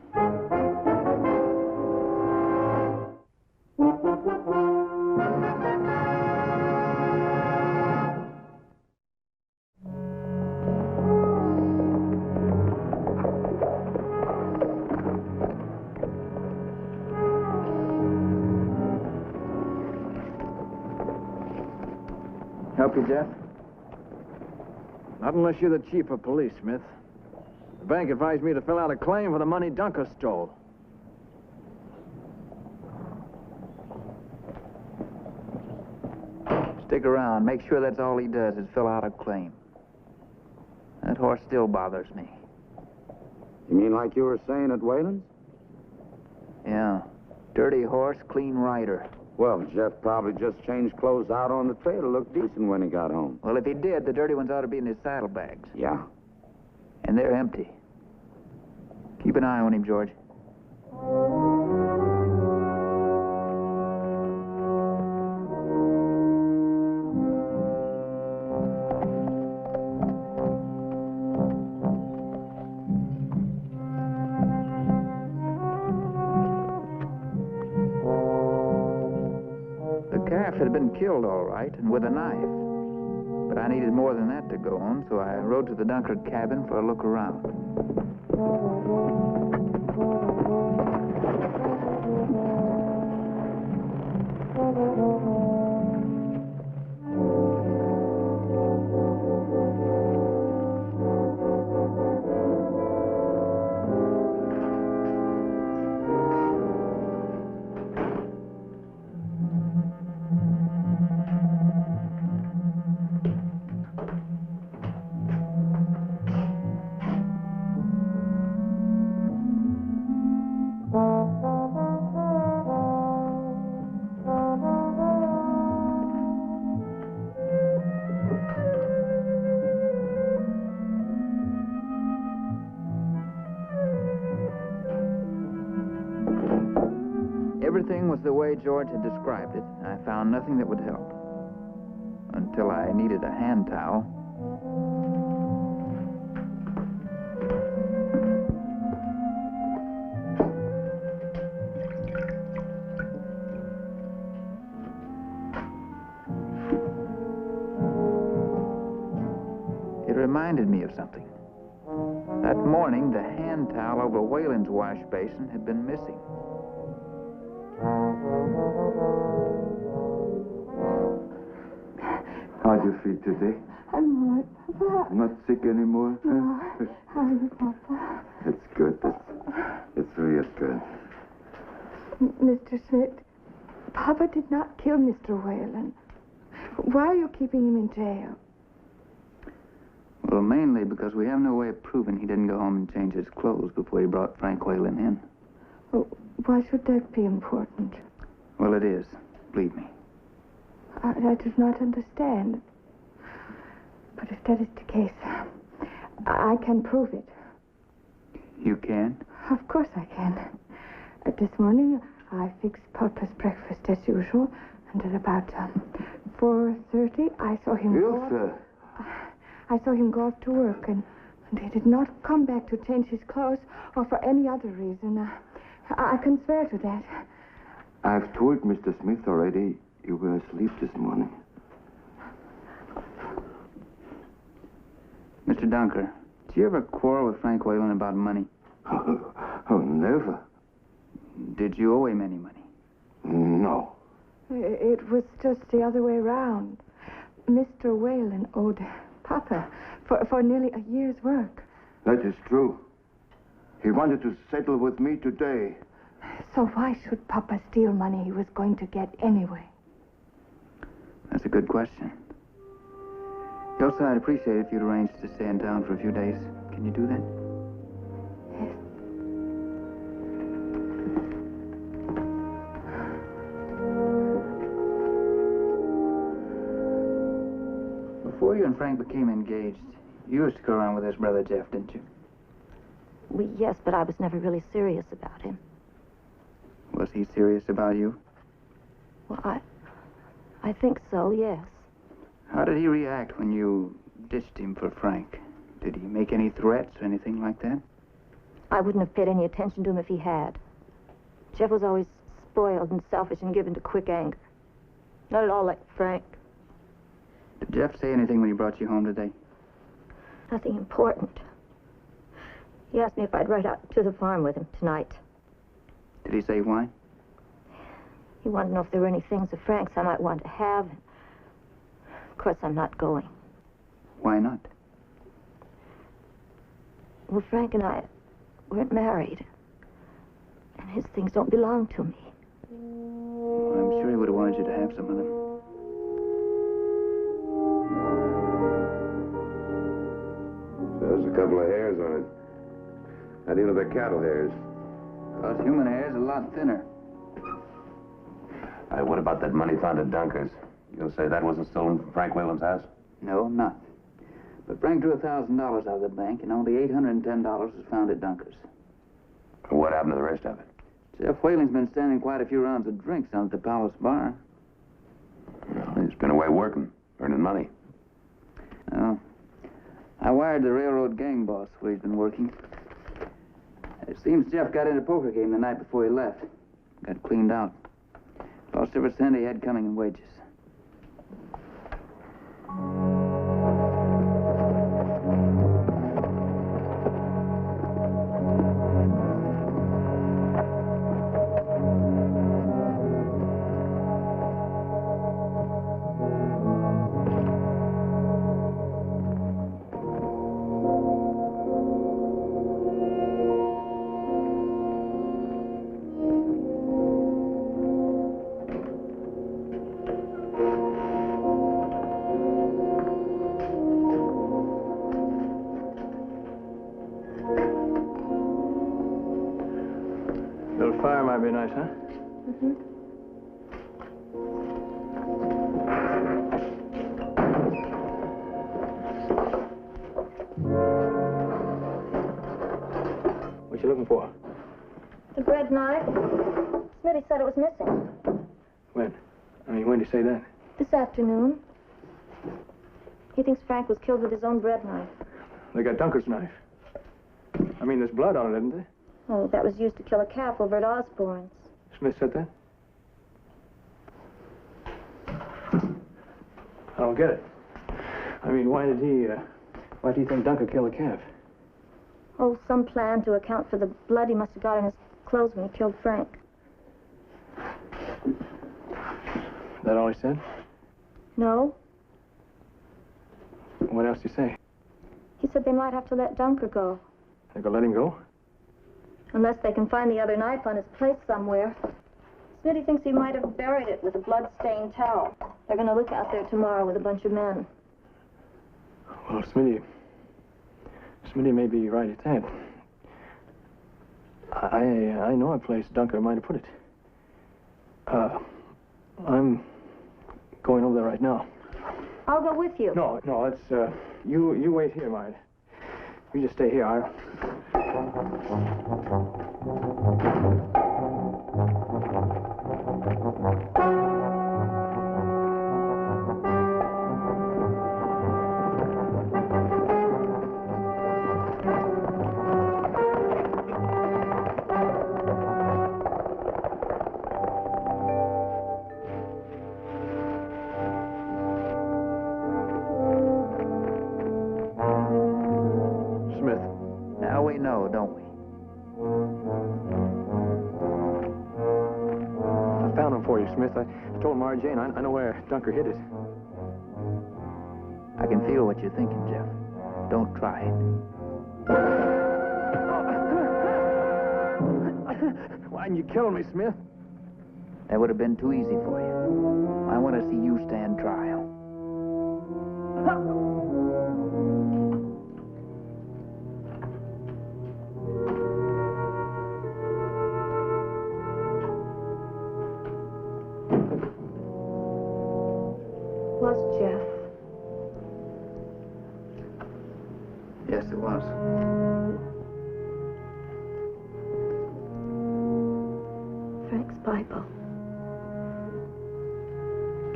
Help you, Jeff? Not unless you're the chief of police, Smith. The bank advised me to fill out a claim for the money Dunker stole. Stick around. Make sure that's all he does is fill out a claim. That horse still bothers me. You mean like you were saying at Whalen's? Yeah. Dirty horse, clean rider. Well, Jeff probably just changed clothes out on the trail to look decent when he got home. Well, if he did, the dirty ones ought to be in his saddlebags. Yeah. And they're empty. Keep an eye on him, George. Had been killed all right, and with a knife. But I needed more than that to go on, so I rode to the Dunker cabin for a look around. Everything was the way George had described it. I found nothing that would help. Until I needed a hand towel. It reminded me of something. That morning, the hand towel over Whalen's wash basin had been missing. How's your feet today? I'm all right, Papa. Not sick anymore? No. How are you, Papa? It's good. It's real good. Mr. Smith, Papa did not kill Mr. Whalen. Why are you keeping him in jail? Well, mainly because we have no way of proving he didn't go home and change his clothes before he brought Frank Whalen in. Oh, why should that be important? Well, it is. Believe me. I do not understand. But if that is the case, I can prove it. You can? Of course I can. This morning, I fixed Papa's breakfast as usual, and at about 4:30, I saw him go off. I saw him go off to work, and he did not come back to change his clothes or for any other reason. I can swear to that. I've told Mr. Smith already you were asleep this morning. Mr. Dunker, did you ever quarrel with Frank Whalen about money? Oh, never. Did you owe him any money? No. It was just the other way around. Mr. Whalen owed Papa for nearly a year's work. That is true. He wanted to settle with me today. So why should Papa steal money he was going to get anyway? That's a good question. Also, I'd appreciate it if you'd arrange to stay in town for a few days. Can you do that? Yes. Before you and Frank became engaged, you used to go around with his brother Jeff, didn't you? Yes, but I was never really serious about him. Was he serious about you? Well, I think so, yes. How did he react when you ditched him for Frank? Did he make any threats or anything like that? I wouldn't have paid any attention to him if he had. Jeff was always spoiled and selfish and given to quick anger. Not at all like Frank. Did Jeff say anything when he brought you home today? Nothing important. He asked me if I'd ride out to the farm with him tonight. Did he say why? He wanted to know if there were any things of Frank's I might want to have. Of course, I'm not going. Why not? Well, Frank and I weren't married. And his things don't belong to me. Well, I'm sure he would have wanted you to have some of them. There's a couple of hairs on it. How do you know they're cattle hairs? Because human hair is a lot thinner. What about that money found at Dunker's? You gonna say that wasn't stolen from Frank Whalen's house? No, I'm not. But Frank drew $1,000 out of the bank, and only $810 was found at Dunker's. What happened to the rest of it? Jeff Whalen's been standing quite a few rounds of drinks down at the Palace Bar. Well, he's been away working, earning money. Oh. I wired the railroad gang boss where he's been working. It seems Jeff got in a poker game the night before he left. Got cleaned out. Lost every cent he had coming in wages. Fire might be nice, huh? Mm-hmm. What you looking for? The bread knife. Smitty Somebody said it was missing. When? When did he say that? This afternoon. He thinks Frank was killed with his own bread knife. They got Dunker's knife. There's blood on it, isn't there? Oh, that was used to kill a calf over at Osborne's. Smith said that? I don't get it. Why did he think Dunker killed a calf? Oh, some plan to account for the blood he must have got in his clothes when he killed Frank. That all he said? No. What else did he say? He said they might have to let Dunker go. They gonna let him go? Unless they can find the other knife on his place somewhere. Smitty thinks he might have buried it with a blood-stained towel. They're going to look out there tomorrow with a bunch of men. Well, Smitty may be right at that. I know a place Dunker might have put it. I'm going over there right now. I'll go with you. No, it's, you wait here, Marge. You just stay here. Smith, I told Mara Jane I know where Dunker hid it. I can feel what you're thinking, Jeff. Don't try it. Why didn't you kill me, Smith? That would have been too easy for you. I want to see you stand trial. Was Jeff? Yes, it was. Frank's Bible.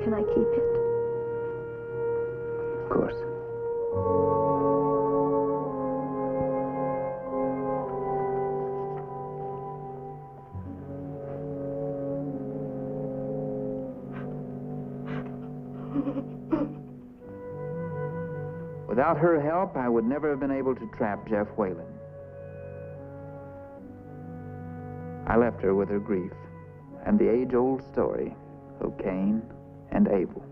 Can I keep it? Of course. Without her help, I would never have been able to trap Jeff Whalen. I left her with her grief and the age-old story of Cain and Abel.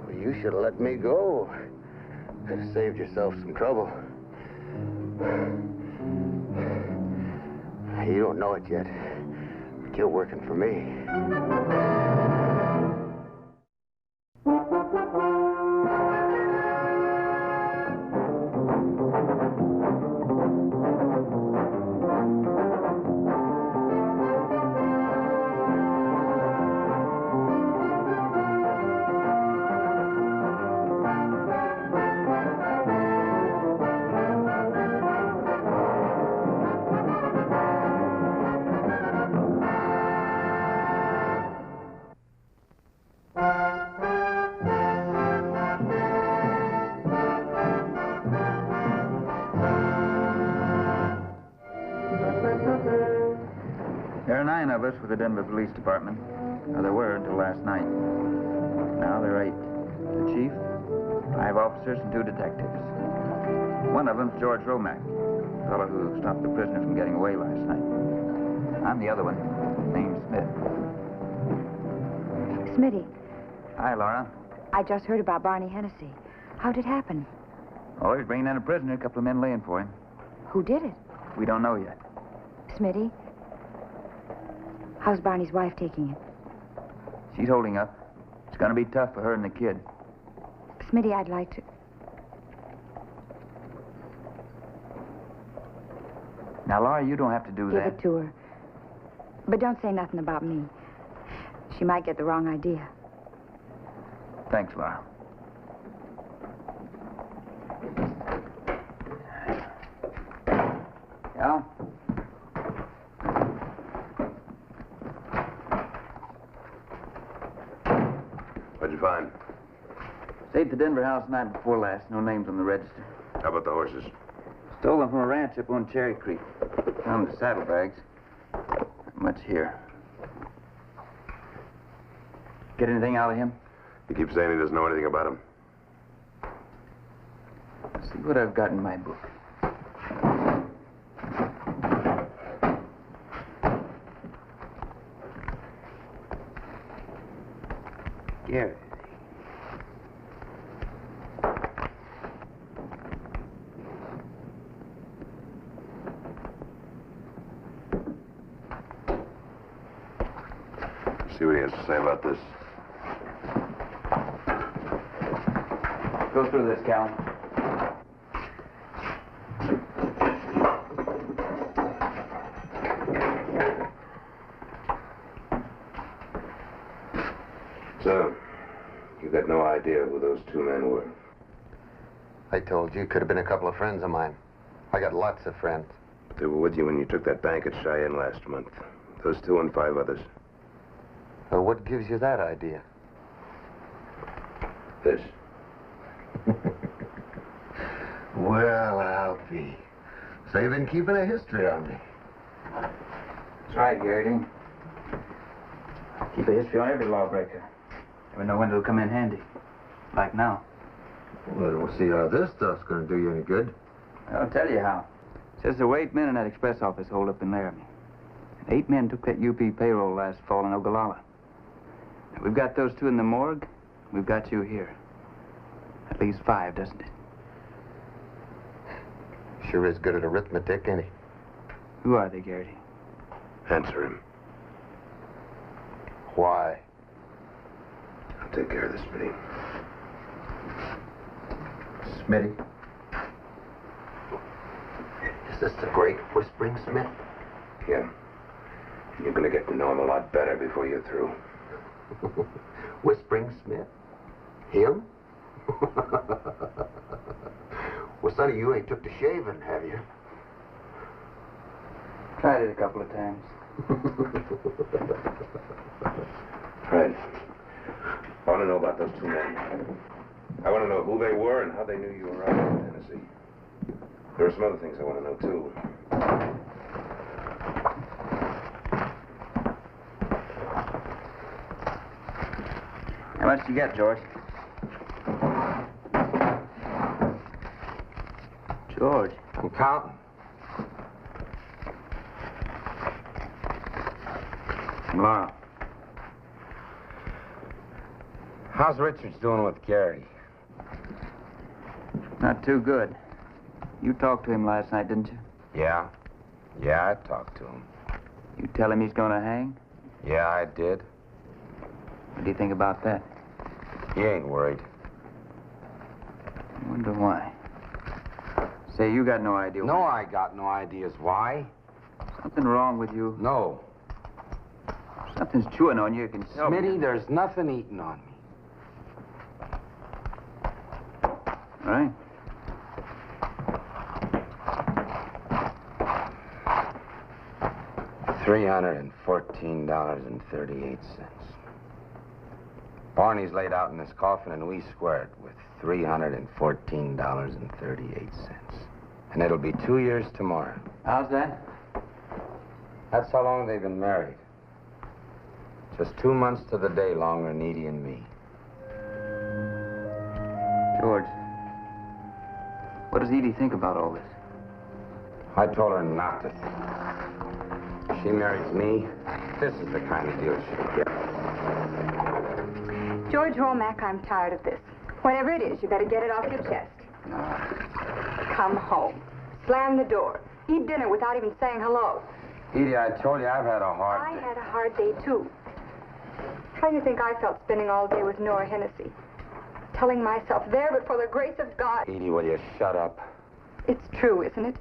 Well, you should have let me go. Could have saved yourself some trouble. You don't know it yet, but you're working for me. are 9 of us with the Denver Police Department. Or there were until last night. Now there are 8. The chief, 5 officers, and 2 detectives. One of them's George Romack, the fellow who stopped the prisoner from getting away last night. I'm the other one, named Smith. Smitty, Hi, Laura. I just heard about Barney Hennessy. How'd it happen? Oh, he's bringing in a prisoner, a couple of men laying for him. Who did it? We don't know yet. Smitty, how's Barney's wife taking it? She's holding up. It's going to be tough for her and the kid. Smitty, I'd like to... Now, Laura, you don't have to do Give that. it to her. But don't say nothing about me. She might get the wrong idea. Thanks, Laura. Yeah? What'd you find? Stayed at the Denver house the night before last. No names on the register. How about the horses? Stole them from a ranch up on Cherry Creek. Found the saddlebags. Not much here. Get anything out of him? You keep saying he doesn't know anything about him. Let's see what I've got in my book. Garrett. See what he has to say about this. Go through this, Cal. So, you got no idea who those 2 men were? I told you, could have been a couple of friends of mine. I got lots of friends. But they were with you when you took that bank at Cheyenne last month. Those 2 and 5 others. Well, what gives you that idea? This. Well, I'll be. So you've been keeping a history on me. That's right, Garrett. Keep a history on every lawbreaker. Never know when it'll come in handy. Like now. Well, we'll see how this stuff's going to do you any good. I'll tell you how. Says there were 8 men in that express office holed up in Laramie. 8 men took that UP payroll last fall in Ogallala. Now, we've got those 2 in the morgue. We've got you here. That leaves 5, doesn't it? Sure is good at arithmetic, ain't he? Who are they, Garrity? Answer him. Why? I'll take care of this, Smitty. Smitty? Is this the great Whispering Smith? Yeah. You're gonna get to know him a lot better before you're through. Whispering Smith? Him? Well, sonny, you ain't took to shaving, have you? Tried it a couple of times. Fred, I want to know about those 2 men. I want to know who they were and how they knew you were out in Tennessee. There are some other things I want to know, too. How much you get, George? George. I'm counting. Laura. How's Richards doing with Gary? Not too good. You talked to him last night, didn't you? Yeah. Yeah, I talked to him. You tell him he's going to hang? Yeah, I did. What do you think about that? He ain't worried. I wonder why. Say, you got no idea. No, I got no ideas why. Something wrong with you? No. Something's chewing on you. You can tell me. Smitty, there's nothing eating on me. All right. $314.38. Barney's laid out in this coffin, and we squared with $314.38. And it'll be 2 years tomorrow. How's that? That's how long they've been married. Just 2 months to the day longer than Edie and me. George, what does Edie think about all this? I told her not to. She marries me. This is the kind of deal she'll get. George Romack, I'm tired of this. Whatever it is, you better get it off your chest. Come home. Slam the door. Eat dinner without even saying hello. Edie, I told you I've had a hard I day. had a hard day, too. How do you think I felt spending all day with Nora Hennessy? Telling myself there, but for the grace of God. Edie, will you shut up? It's true, isn't it?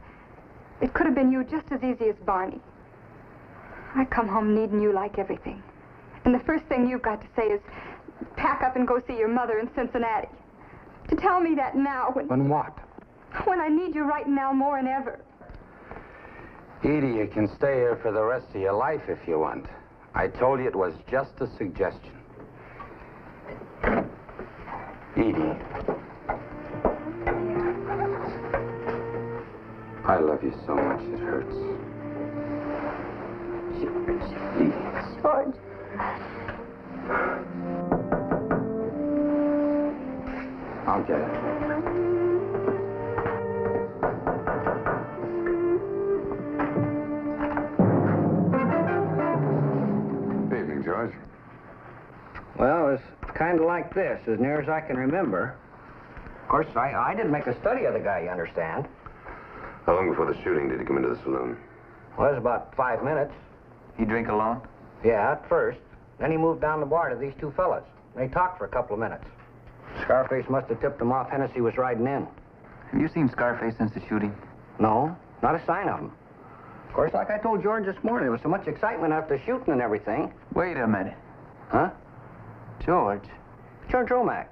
It could have been you just as easy as Barney. I come home needing you like everything. And the first thing you've got to say is, pack up and go see your mother in Cincinnati. To tell me that now When what? when I need you right now more than ever. Edie, you can stay here for the rest of your life if you want. I told you it was just a suggestion. Edie. I love you so much it hurts. George. I'll get it. Good evening, George. Well, it's kind of like this, as near as I can remember. Of course, I didn't make a study of the guy, you understand. How long before the shooting did he come into the saloon? Well, it was about 5 minutes. He drink alone? Yeah, at first. Then he moved down the bar to these two fellas. They talked for a couple of minutes. Scarface must have tipped them off Hennessy was riding in. Have you seen Scarface since the shooting? No, not a sign of him. Of course, like I told George this morning, there was so much excitement after the shooting and everything. Wait a minute. Huh? George. George Romack.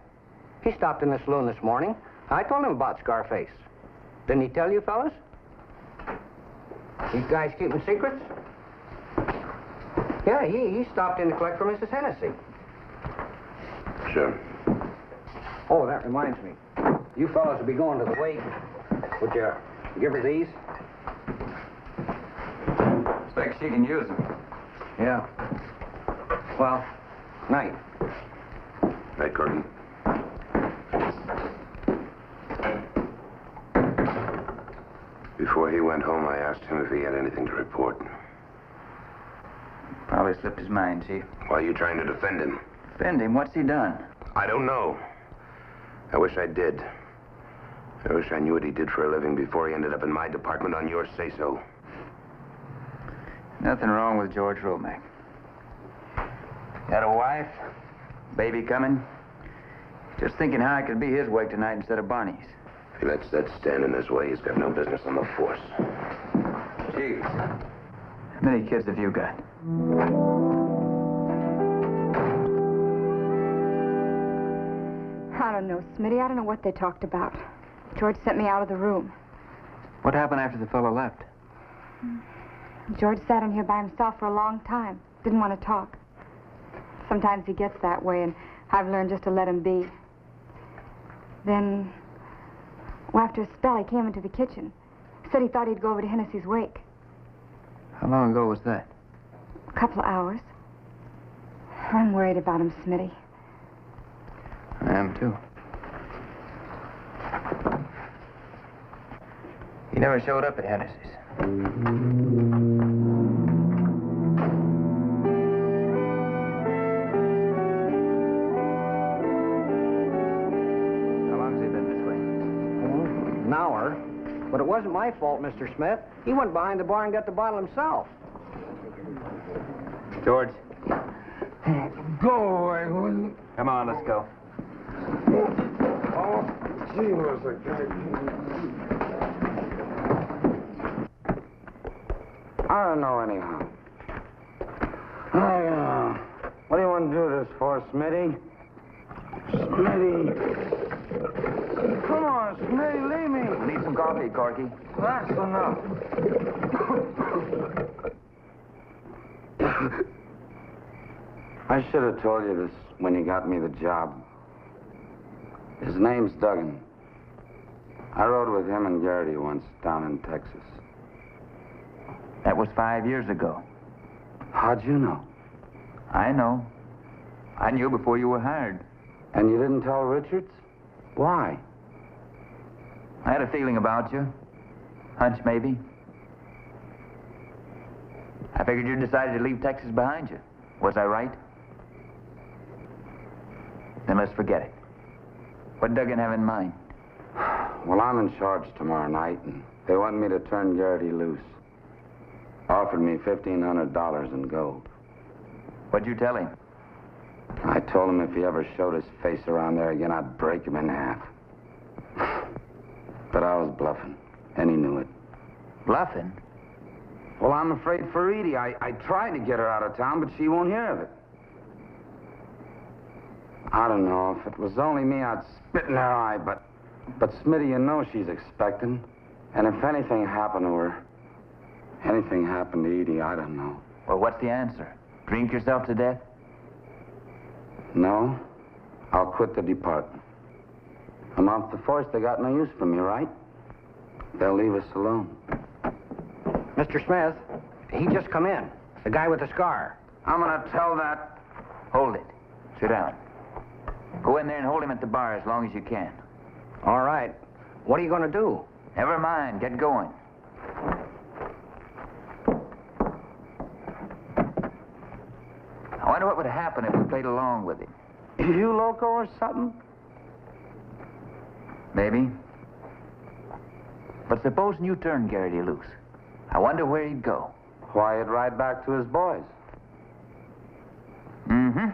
He stopped in the saloon this morning. I told him about Scarface. Didn't he tell you, fellas? These guys keeping secrets? Yeah, he stopped in to collect for Mrs. Hennessy. Sure. Oh, that reminds me. You fellas will be going to the wake. Would you give her these? Expect she can use them. Yeah. Well, night. Right, Corky. Before he went home, I asked him if he had anything to report. Probably slipped his mind, Chief. Why are you trying to defend him? Defend him? What's he done? I don't know. I wish I did. I wish I knew what he did for a living before he ended up in my department on your say-so. Nothing wrong with George Romack. Got a wife? Baby coming? Just thinking how I could be his wake tonight instead of Barney's. If he lets that stand in his way, he's got no business on the force. Chief, how many kids have you got? I don't know, Smitty. I don't know what they talked about. George sent me out of the room. What happened after the fellow left? George sat in here by himself for a long time. Didn't want to talk. Sometimes he gets that way, and I've learned just to let him be. Then, well, after a spell, he came into the kitchen. Said he thought he'd go over to Hennessy's wake. How long ago was that? A couple of hours. I'm worried about him, Smitty. I am, too. He never showed up at Hennessy's. How long has he been this way? An hour. But it wasn't my fault, Mr. Smith. He went behind the bar and got the bottle himself. George. Go away, will you? Come on, let's go. Oh, gee, was a guy. I don't know anyhow. What do you want to do this for, Smitty? Smitty. Come on, Smitty, leave me. Need some coffee, Corky. That's enough. I should have told you this when you got me the job. His name's Duggan. I rode with him and Garrity once down in Texas. That was 5 years ago. How'd you know? I know. I knew before you were hired. And you didn't tell Richards? Why? I had a feeling about you. Hunch, maybe. I figured you decided to leave Texas behind you. Was I right? Then let's forget it. What did Duggan have in mind? Well, I'm in charge tomorrow night, and they want me to turn Garrity loose. Offered me $1,500 in gold. What'd you tell him? I told him if he ever showed his face around there again, I'd break him in half. But I was bluffing, and he knew it. Bluffing? Well, I'm afraid for Edie. I tried to get her out of town, but she won't hear of it. I don't know. If it was only me, I'd spit in her eye, but Smitty, you know she's expecting. And if anything happened to her, anything happened to Edie, I don't know. Well, what's the answer? Drink yourself to death? No, I'll quit the department. I'm off the force. They got no use for me, right? They'll leave us alone. Mr. Smith, he just come in. The guy with the scar. I'm gonna tell that. Hold it. Sit down. Go in there and hold him at the bar as long as you can. All right. What are you going to do? Never mind. Get going. I wonder what would happen if we played along with him. You loco or something? Maybe. But supposing you turned Garrity loose, I wonder where he'd go. Why, he'd ride back to his boys. Mm-hmm.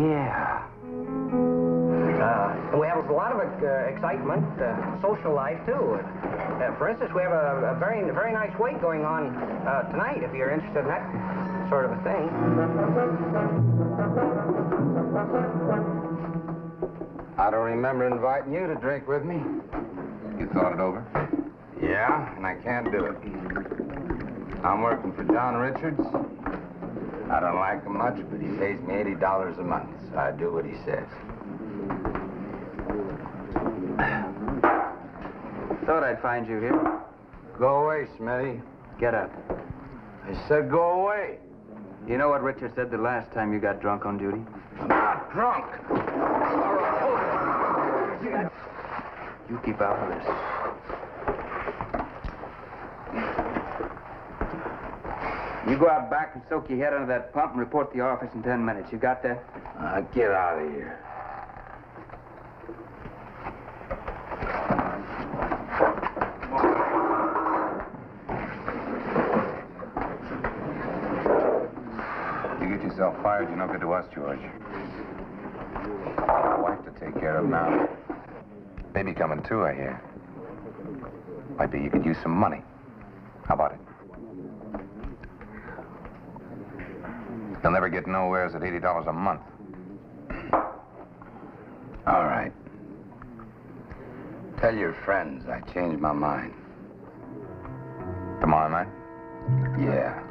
Yeah. We have a lot of excitement, social life, too. For instance, we have a very, very nice wake going on tonight, if you're interested in that sort of a thing. I don't remember inviting you to drink with me. You thought it over? Yeah, and I can't do it. I'm working for John Richards. I don't like him much, but he pays me $80 a month, so I do what he says. Thought I'd find you here. Go away, Smitty. Get up. I said go away. You know what Richard said the last time you got drunk on duty? I'm not drunk. You keep out of this. You go out back and soak your head under that pump and report to the office in 10 minutes. You got that? Get out of here. You get yourself fired, you're no good to us, George. Got a wife to take care of now. Baby coming too, I hear. Might be you could use some money. How about it? You'll never get nowheres at $80 a month. All right. Tell your friends I changed my mind. Tomorrow night? Yeah.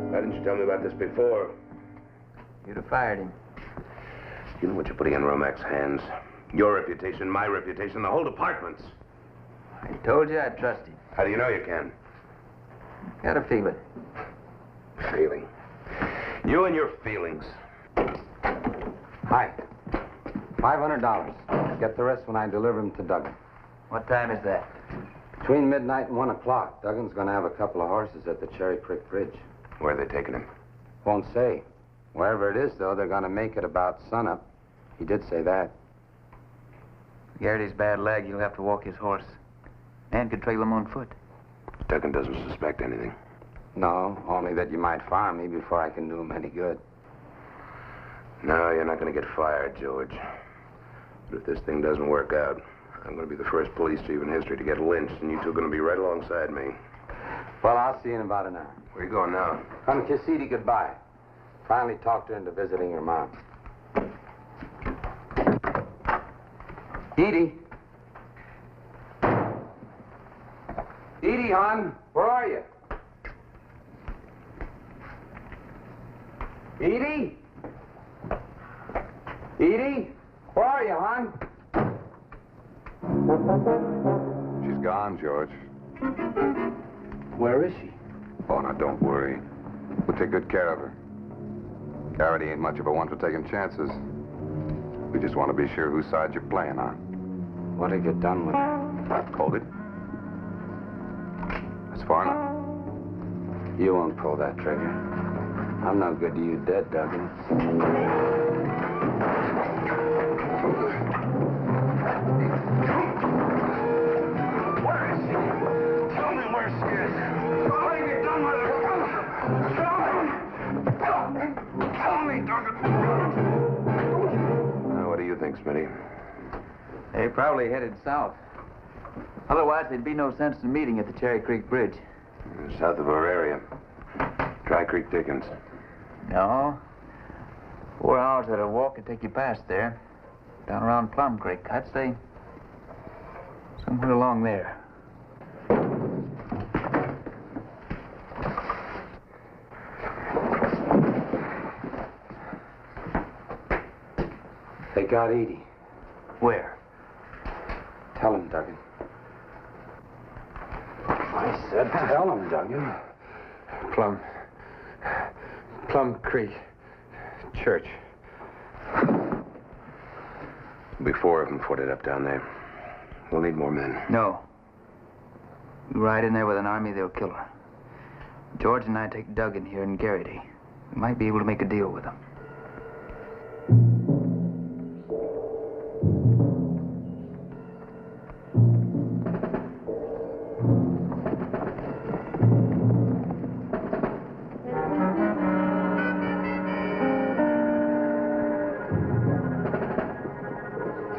Why didn't you tell me about this before? You'd have fired him. You know what you're putting in Romack's hands? Your reputation, my reputation, the whole department's. I told you I'd trust him. How do you know you can? Gotta feel it. Feeling. You and your feelings. Hi. $500. Get the rest when I deliver them to Duggan. What time is that? Between midnight and 1 o'clock. Duggan's going to have a couple of horses at the Cherry Creek Bridge. Where are they taking him? Won't say. Wherever it is, though, they're going to make it about sunup. He did say that. Garrity's bad leg, you'll have to walk his horse. And could trail him on foot. Duggan doesn't suspect anything. No, only that you might fire me before I can do him any good. No, you're not going to get fired, George. But if this thing doesn't work out, I'm going to be the first police chief in history to get lynched, and you two are going to be right alongside me. Well, I'll see you in about an hour. Where are you going now? Come kiss Edie goodbye. Finally talked her into visiting her mom. Edie. Edie, hon, where are you? Edie? Edie? Where are you, hon? She's gone, George. Where is she? Oh, now, don't worry. We'll take good care of her. Garrity ain't much of a one for taking chances. We just want to be sure whose side you're playing on. What have you done with her? Hold it. That's far enough. You won't pull that trigger. I'm no good to you dead, Duggan. Where is she? Tell me where she is. What have you done with her? Tell me, Duggan. Now, what do you think, Smitty? They probably headed south. Otherwise, there'd be no sense in meeting at the Cherry Creek Bridge. South of our area. Dry Creek Dickens. No. 4 hours at a walk could take you past there. Down around Plum Creek, I'd say. Somewhere along there. They got Edie. Where? Tell him, Duggan. I said tell him, Duggan. Plum Creek Church. There'll be 4 of them footed up down there. We'll need more men. No. You ride in there with an army, they'll kill her. George and I take Duggan here and Garrity. We might be able to make a deal with them.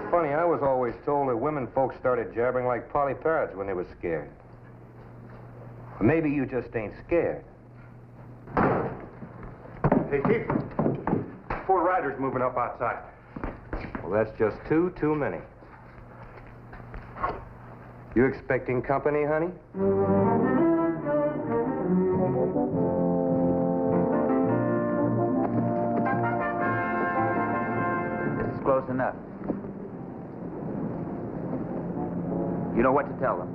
Funny, I was always told that women folks started jabbering like Polly Parrots when they were scared. Maybe you just ain't scared. Hey, Chief. 4 riders moving up outside. Well, that's just 2 too many. You expecting company, honey? This is close enough. You know what to tell them.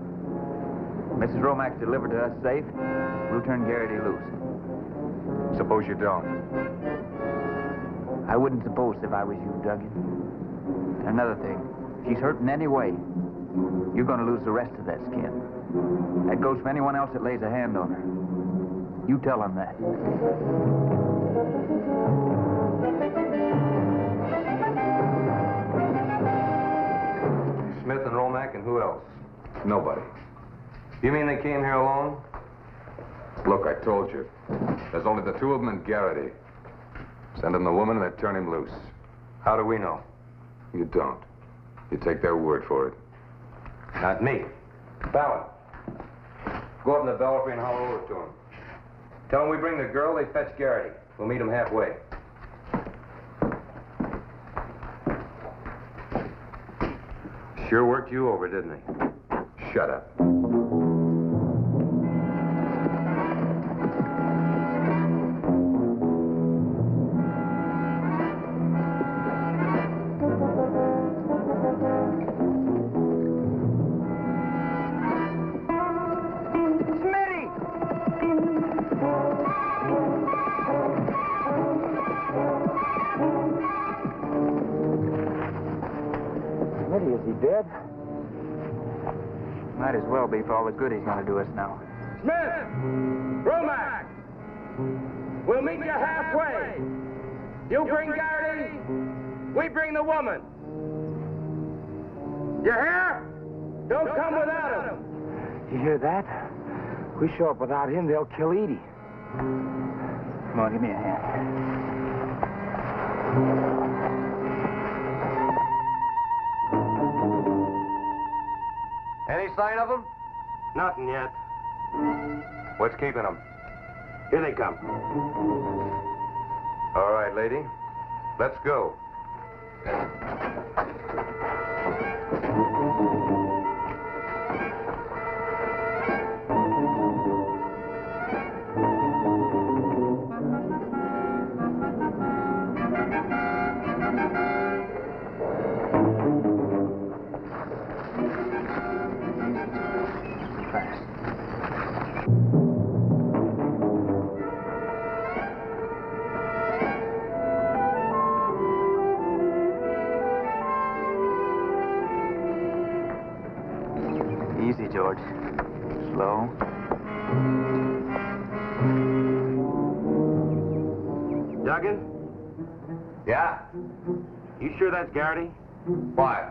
Mrs. Romack's delivered to us safe. We'll turn Garrity loose. Suppose you don't. I wouldn't suppose if I was you, Duggan. And another thing, if she's hurt in any way, you're going to lose the rest of that skin. That goes for anyone else that lays a hand on her. You tell them that. Smith and Romack and who else? Nobody. You mean they came here alone? Look, I told you. There's only the 2 of them and Garrity. Send him the woman and they turn him loose. How do we know? You don't. You take their word for it. Not me. Fallon. Go up in the belfry and holler over to him. Tell them we bring the girl, they fetch Garrity. We'll meet him halfway. Sure worked you over, didn't he? Shut up. Smitty, is he dead? Might as well be for all the good he's going to do us now. Smith! Romack! We'll meet you halfway. You bring Garrity, we bring the woman. You hear? Don't come without him. You hear that? We show up without him, they'll kill Edie. Come on, give me a hand. Any sign of them? Nothing yet. What's keeping them? Here they come. All right, lady. Let's go. George. Slow. Duggan? Yeah? You sure that's Garrity? Why?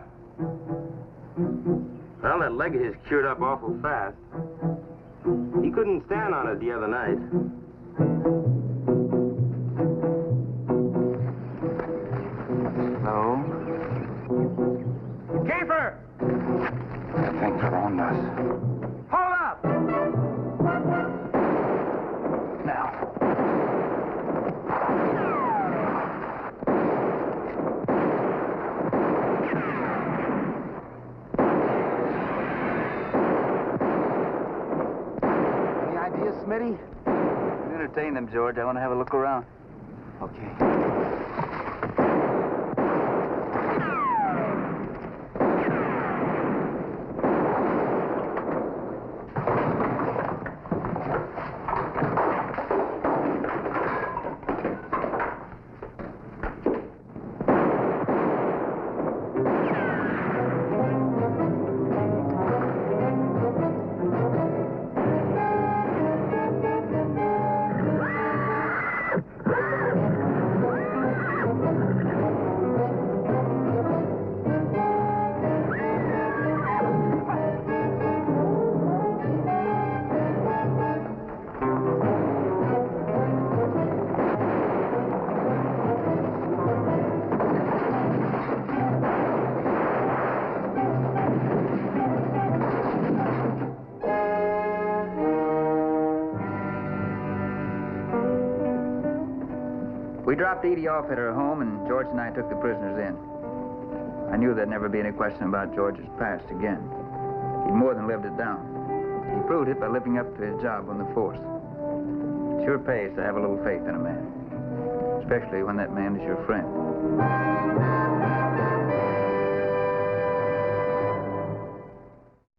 Well, that leg of his cured up awful fast. He couldn't stand on it the other night. Slow. Kiefer! I think they're on us. Hold up! Now. Any ideas, Smitty? You entertain them, George. I want to have a look around. Okay. We dropped Edie off at her home, and George and I took the prisoners in. I knew there'd never be any question about George's past again. He'd more than lived it down. He proved it by living up to his job on the force. It sure pays to have a little faith in a man, especially when that man is your friend.